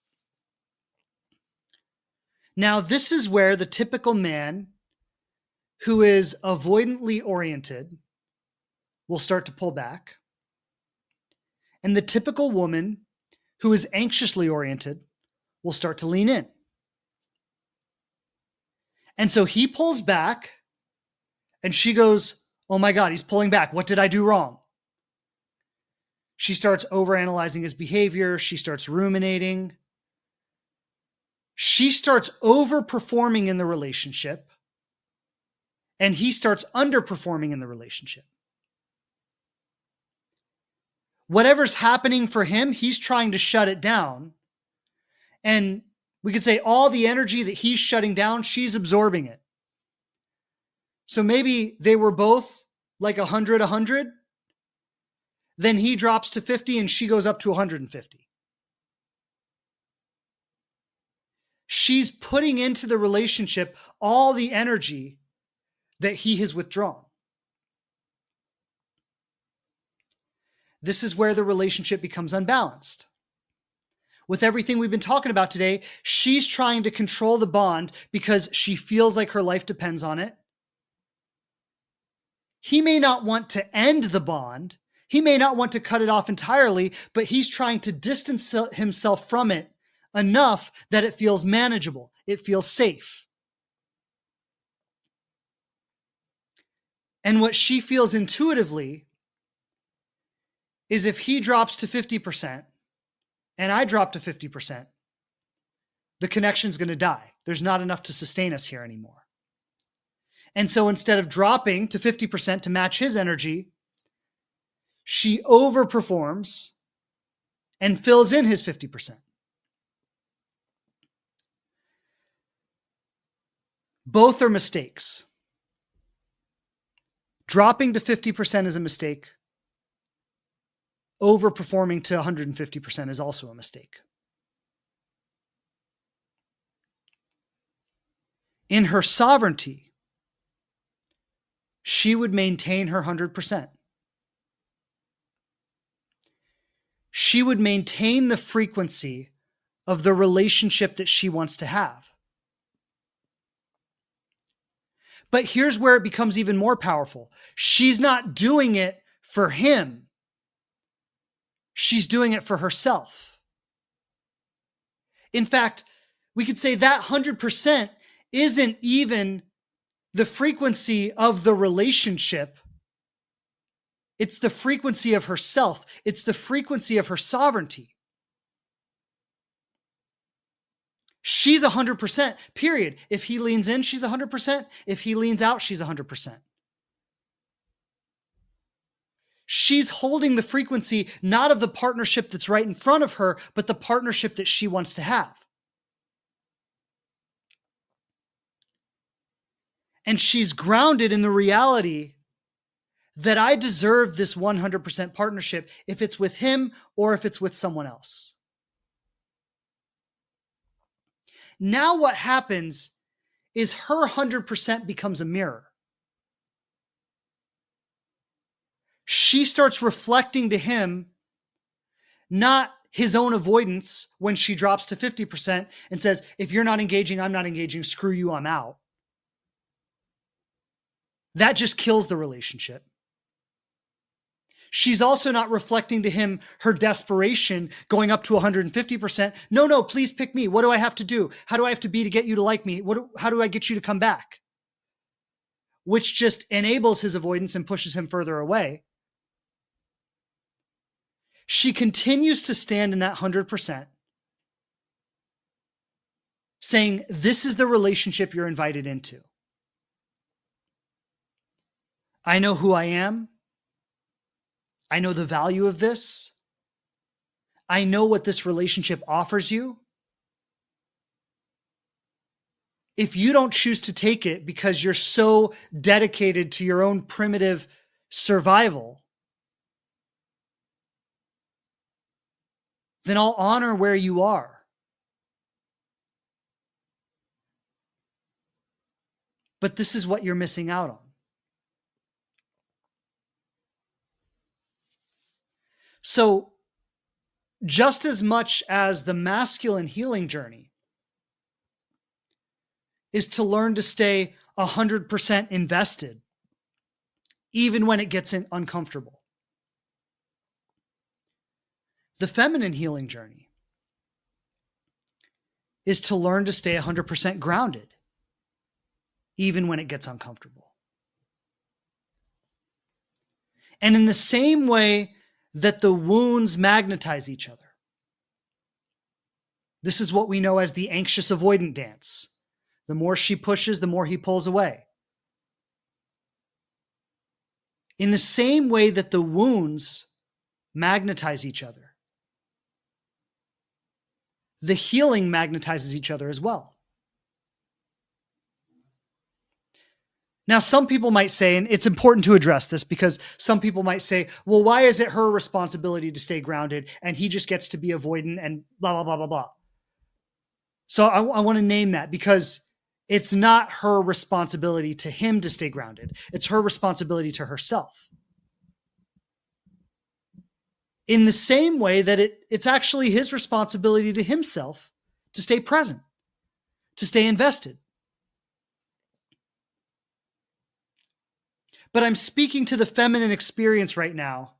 Now, this is where the typical man who is avoidantly oriented will start to pull back. And the typical woman who is anxiously oriented will start to lean in. And so he pulls back and she goes, oh my God, he's pulling back. What did I do wrong? She starts overanalyzing his behavior. She starts ruminating. She starts overperforming in the relationship, and he starts underperforming in the relationship. Whatever's happening for him, he's trying to shut it down. And we could say all the energy that he's shutting down, she's absorbing it. So maybe they were both like 100. Then he drops to 50 and she goes up to 150. She's putting into the relationship all the energy that he has withdrawn. This is where the relationship becomes unbalanced. With everything we've been talking about today, she's trying to control the bond because she feels like her life depends on it. He may not want to end the bond. He may not want to cut it off entirely, but he's trying to distance himself from it enough that it feels manageable. It feels safe. And what she feels intuitively is if he drops to 50% and I drop to 50%, the connection's going to die. There's not enough to sustain us here anymore. And so instead of dropping to 50% to match his energy, she overperforms and fills in his 50%. Both are mistakes. Dropping to 50% is a mistake. Overperforming to 150% is also a mistake. In her sovereignty, she would maintain her 100%. She would maintain the frequency of the relationship that she wants to have. But here's where it becomes even more powerful. She's not doing it for him. She's doing it for herself. In fact, we could say that 100% isn't even the frequency of the relationship. It's the frequency of herself. It's the frequency of her sovereignty. She's 100%, period. If he leans in, she's 100%. If he leans out, she's 100%. She's holding the frequency not of the partnership that's right in front of her, but the partnership that she wants to have. And she's grounded in the reality that I deserve this 100% partnership if it's with him or if it's with someone else. Now what happens is her 100% becomes a mirror. She starts reflecting to him not his own avoidance when she drops to 50% and says, if you're not engaging, I'm not engaging, screw you, I'm out. That just kills the relationship. She's also not reflecting to him her desperation going up to 150%. No, please pick me. What do I have to do? How do I have to be to get you to like me? How do I get you to come back? Which just enables his avoidance and pushes him further away. She continues to stand in that 100%, saying, this is the relationship you're invited into. I know who I am. I know the value of this. I know what this relationship offers you. If you don't choose to take it because you're so dedicated to your own primitive survival, then I'll honor where you are. But this is what you're missing out on. So, just as much as the masculine healing journey is to learn to stay 100% invested, even when it gets uncomfortable, the feminine healing journey is to learn to stay 100% grounded, even when it gets uncomfortable. And in the same way that the wounds magnetize each other, this is what we know as the anxious avoidant dance. The more she pushes, the more he pulls away. In the same way that the wounds magnetize each other, the healing magnetizes each other as well. Now, some people might say, and it's important to address this because some people might say, well, why is it her responsibility to stay grounded and he just gets to be avoidant and blah, blah, blah, blah, blah. So I want to name that because it's not her responsibility to him to stay grounded. It's her responsibility to herself. In the same way that it's actually his responsibility to himself to stay present, to stay invested. But I'm speaking to the feminine experience right now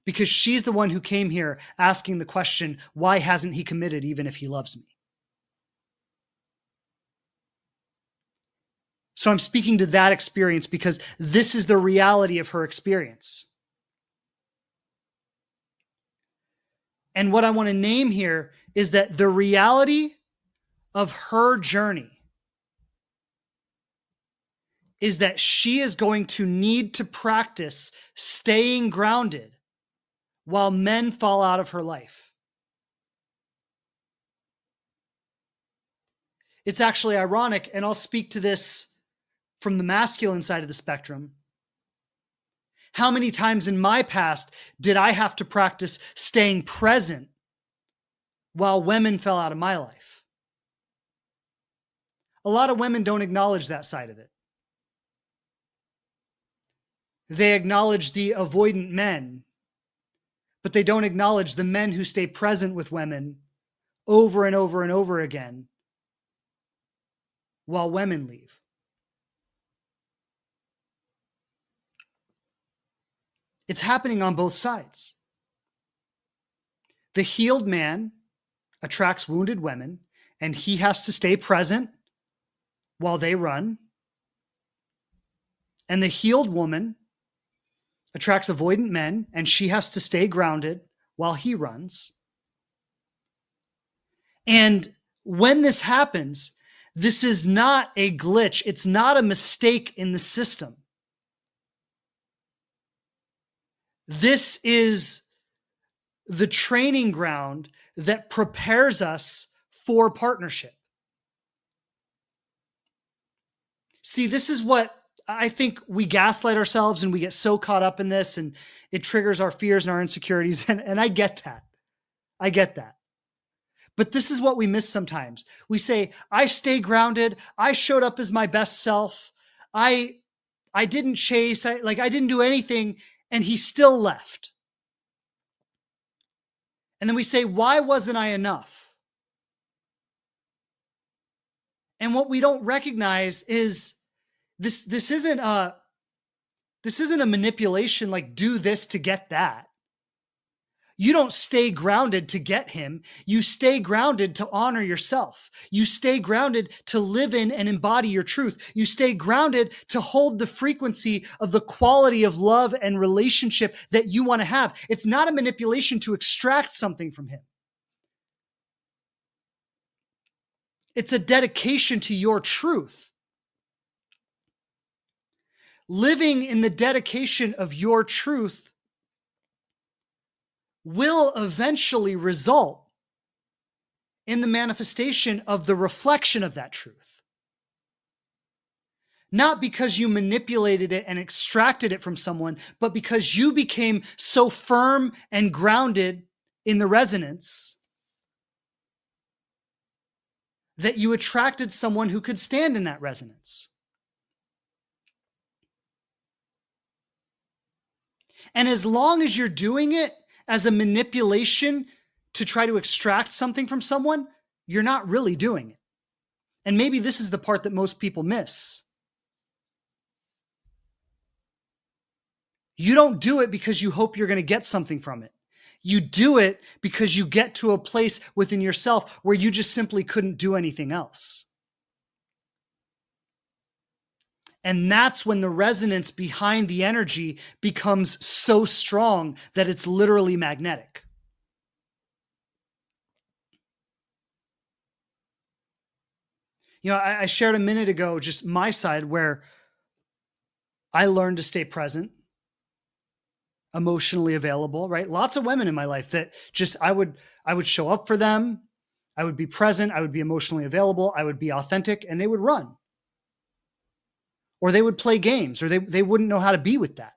because she's the one who came here asking the question, why hasn't he committed even if he loves me? So I'm speaking to that experience because this is the reality of her experience. And what I want to name here is that the reality of her journey is that she is going to need to practice staying grounded while men fall out of her life. It's actually ironic, and I'll speak to this from the masculine side of the spectrum. How many times in my past did I have to practice staying present while women fell out of my life? A lot of women don't acknowledge that side of it. They acknowledge the avoidant men, but they don't acknowledge the men who stay present with women over and over and over again while women leave. It's happening on both sides. The healed man attracts wounded women, and he has to stay present while they run. And the healed woman attracts avoidant men, and she has to stay grounded while he runs. And when this happens, this is not a glitch. It's not a mistake in the system. This is the training ground that prepares us for partnership. See, this is what I think we gaslight ourselves and we get so caught up in this and it triggers our fears and our insecurities. And I get that. I get that. But this is what we miss sometimes. We say, I stay grounded. I showed up as my best self. I didn't chase. I didn't do anything. And he still left. And then we say, why wasn't I enough? And what we don't recognize is this isn't a manipulation like do this to get that. You don't stay grounded to get him. You stay grounded to honor yourself. You stay grounded to live in and embody your truth. You stay grounded to hold the frequency of the quality of love and relationship that you want to have. It's not a manipulation to extract something from him. It's a dedication to your truth. Living in the dedication of your truth will eventually result in the manifestation of the reflection of that truth. Not because you manipulated it and extracted it from someone, but because you became so firm and grounded in the resonance that you attracted someone who could stand in that resonance. And as long as you're doing it as a manipulation to try to extract something from someone, you're not really doing it. And maybe this is the part that most people miss. You don't do it because you hope you're going to get something from it. You do it because you get to a place within yourself where you just simply couldn't do anything else. And that's when the resonance behind the energy becomes so strong that it's literally magnetic. You know, I shared a minute ago just my side where I learned to stay present, emotionally available, right? Lots of women in my life that just I would show up for them, I would be present, I would be emotionally available, I would be authentic, and they would run. Or they would play games, or they wouldn't know how to be with that.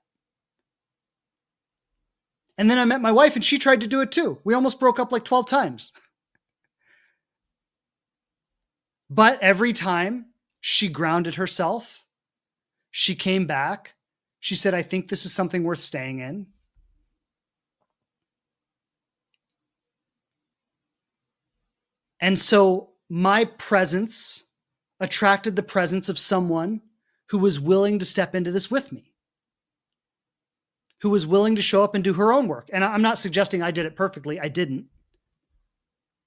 And then I met my wife and she tried to do it too. We almost broke up like 12 times. But every time she grounded herself, she came back. She said, I think this is something worth staying in. And so my presence attracted the presence of someone who was willing to step into this with me, who was willing to show up and do her own work. And I'm not suggesting I did it perfectly. I didn't.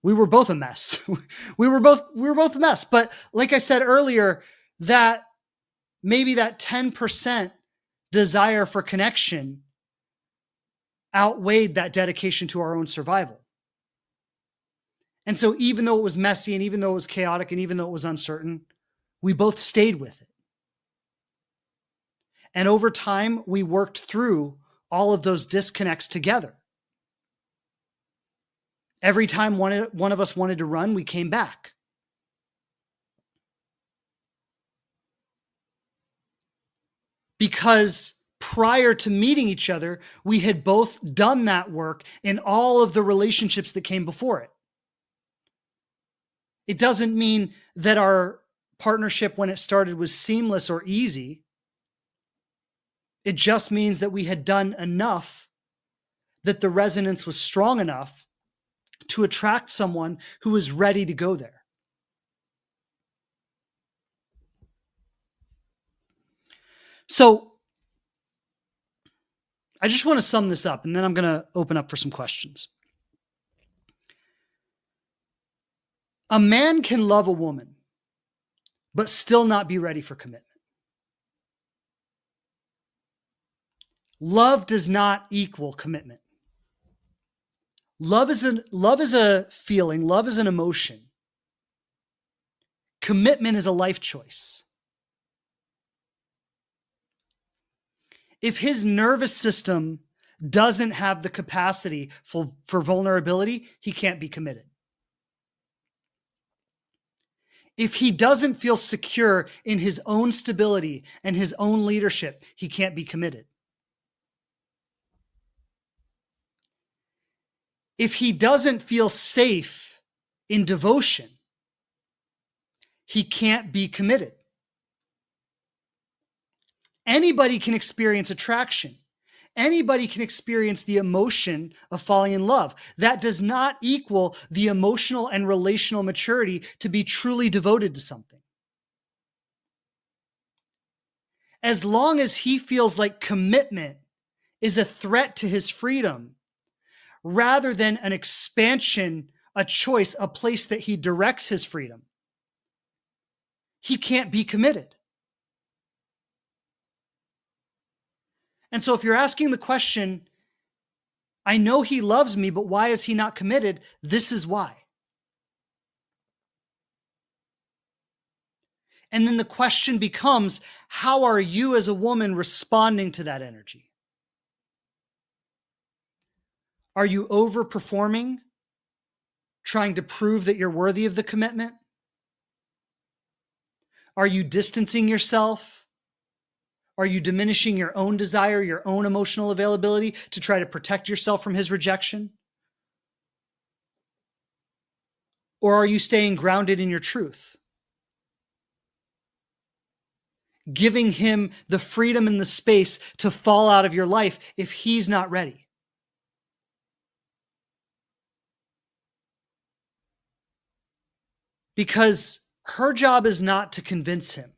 We were both a mess. we were both a mess. But like I said earlier, that maybe that 10% desire for connection outweighed that dedication to our own survival. And so even though it was messy and even though it was chaotic and even though it was uncertain, we both stayed with it. And over time, we worked through all of those disconnects together. Every time one of us wanted to run, we came back. Because prior to meeting each other, we had both done that work in all of the relationships that came before it. It doesn't mean that our partnership when it started was seamless or easy. It just means that we had done enough that the resonance was strong enough to attract someone who was ready to go there. So I just want to sum this up and then I'm going to open up for some questions. A man can love a woman, but still not be ready for commitment. Love does not equal commitment. Love is a feeling. Love is an emotion. Commitment is a life choice. If his nervous system doesn't have the capacity for vulnerability, he can't be committed. If he doesn't feel secure in his own stability and his own leadership, he can't be committed. If he doesn't feel safe in devotion, he can't be committed. Anybody can experience attraction. Anybody can experience the emotion of falling in love. That does not equal the emotional and relational maturity to be truly devoted to something. As long as he feels like commitment is a threat to his freedom, rather than an expansion, a choice, a place that he directs his freedom, he can't be committed. And so if you're asking the question, I know he loves me, but why is he not committed? This is why. And then the question becomes, how are you as a woman responding to that energy? Are you overperforming, trying to prove that you're worthy of the commitment? Are you distancing yourself? Are you diminishing your own desire, your own emotional availability to try to protect yourself from his rejection? Or are you staying grounded in your truth? giving him the freedom and the space to fall out of your life if he's not ready. Because her job is not to convince him.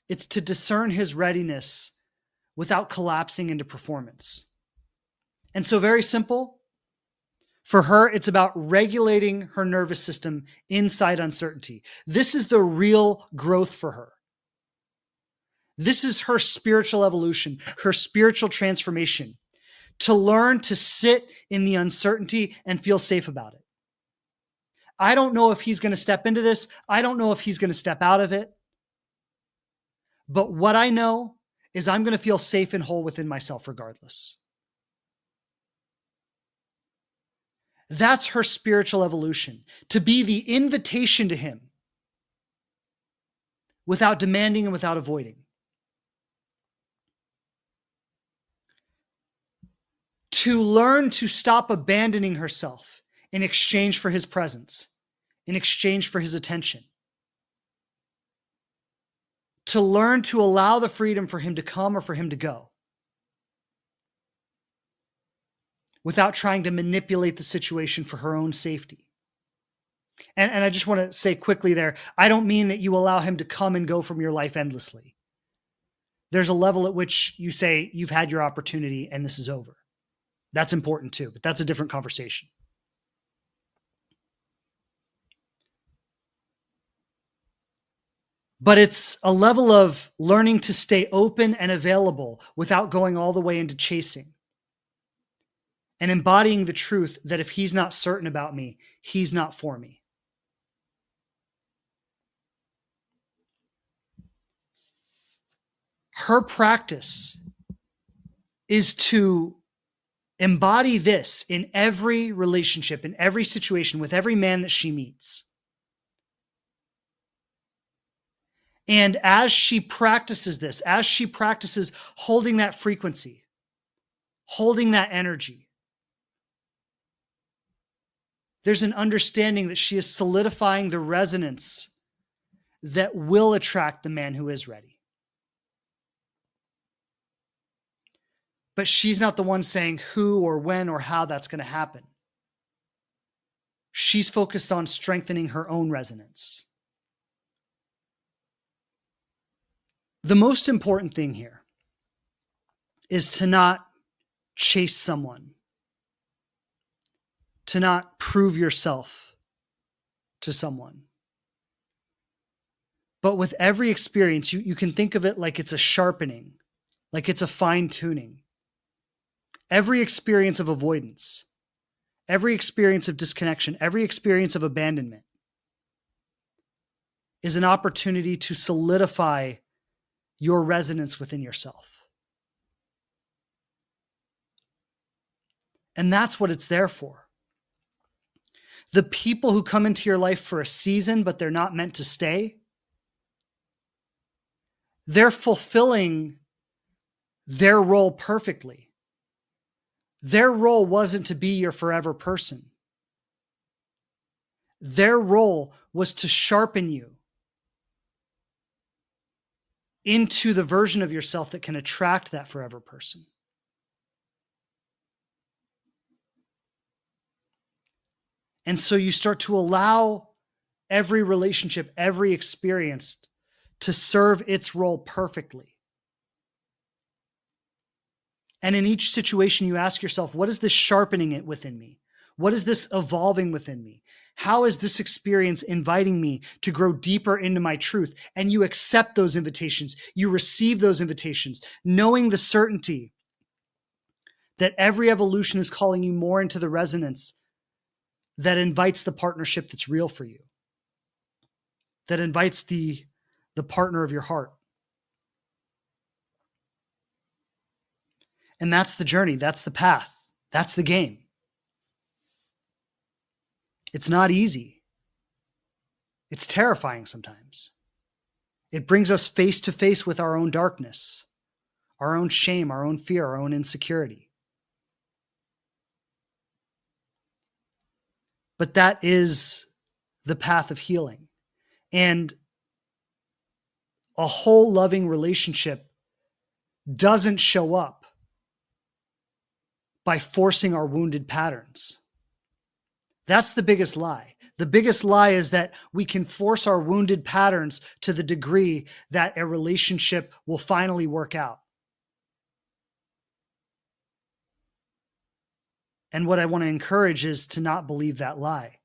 It's to discern his readiness without collapsing into performance. And so, very simple. For her, it's about regulating her nervous system inside uncertainty. This is the real growth for her. This is her spiritual evolution, her spiritual transformation, to learn to sit in the uncertainty and feel safe about it. I don't know if he's going to step into this. I don't know if he's going to step out of it. But what I know is I'm going to feel safe and whole within myself regardless. That's her spiritual evolution, to be the invitation to him without demanding and without avoiding. To learn to stop abandoning herself in exchange for his presence, in exchange for his attention. To learn to allow the freedom for him to come or for him to go, without trying to manipulate the situation for her own safety. And I just want to say quickly there, I don't mean that you allow him to come and go from your life endlessly. There's a level at which you say, you've had your opportunity and this is over. That's important too, but that's a different conversation. But it's a level of learning to stay open and available without going all the way into chasing. And embodying the truth that if he's not certain about me, he's not for me. Her practice is to embody this in every relationship, in every situation, with every man that she meets. And as she practices this, as she practices holding that frequency, holding that energy, there's an understanding that she is solidifying the resonance that will attract the man who is ready. But she's not the one saying who or when or how that's going to happen. She's focused on strengthening her own resonance. The most important thing here is to not chase someone, to not prove yourself to someone. But with every experience, you can think of it like it's a sharpening, like it's a fine tuning. Every experience of avoidance, every experience of disconnection, every experience of abandonment is an opportunity to solidify your resonance within yourself. And that's what it's there for. The people who come into your life for a season, but they're not meant to stay, they're fulfilling their role perfectly. Their role wasn't to be your forever person. Their role was to sharpen you into the version of yourself that can attract that forever person. And so you start to allow every relationship, every experience to serve its role perfectly. And in each situation, you ask yourself, what is this sharpening it within me? What is this evolving within me? How is this experience inviting me to grow deeper into my truth? And you accept those invitations. You receive those invitations, knowing the certainty that every evolution is calling you more into the resonance that invites the partnership that's real for you, that invites the partner of your heart. And that's the journey. That's the path. That's the game. It's not easy. It's terrifying sometimes. It brings us face to face with our own darkness, our own shame, our own fear, our own insecurity. But that is the path of healing. And A whole loving relationship doesn't show up by forcing our wounded patterns. That's the biggest lie. The biggest lie is that we can force our wounded patterns to the degree that a relationship will finally work out. And what I want to encourage is to not believe that lie.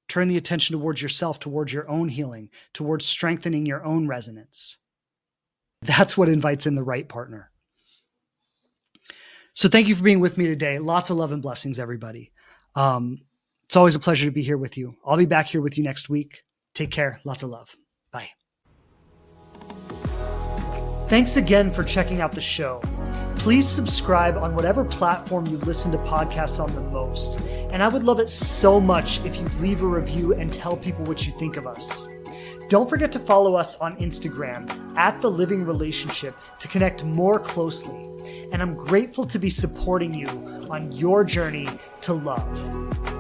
Turn the attention towards yourself, towards your own healing, towards strengthening your own resonance. That's what invites in the right partner. So thank you for being with me today. Lots of love and blessings, everybody. It's always a pleasure to be here with you. I'll be back here with you next week. Take care. Lots of love. Bye. Thanks again for checking out the show. Please subscribe on whatever platform you listen to podcasts on the most. And I would love it so much if you'd leave a review and tell people what you think of us. Don't forget to follow us on Instagram @TheLivingRelationship to connect more closely. And I'm grateful to be supporting you on your journey to love.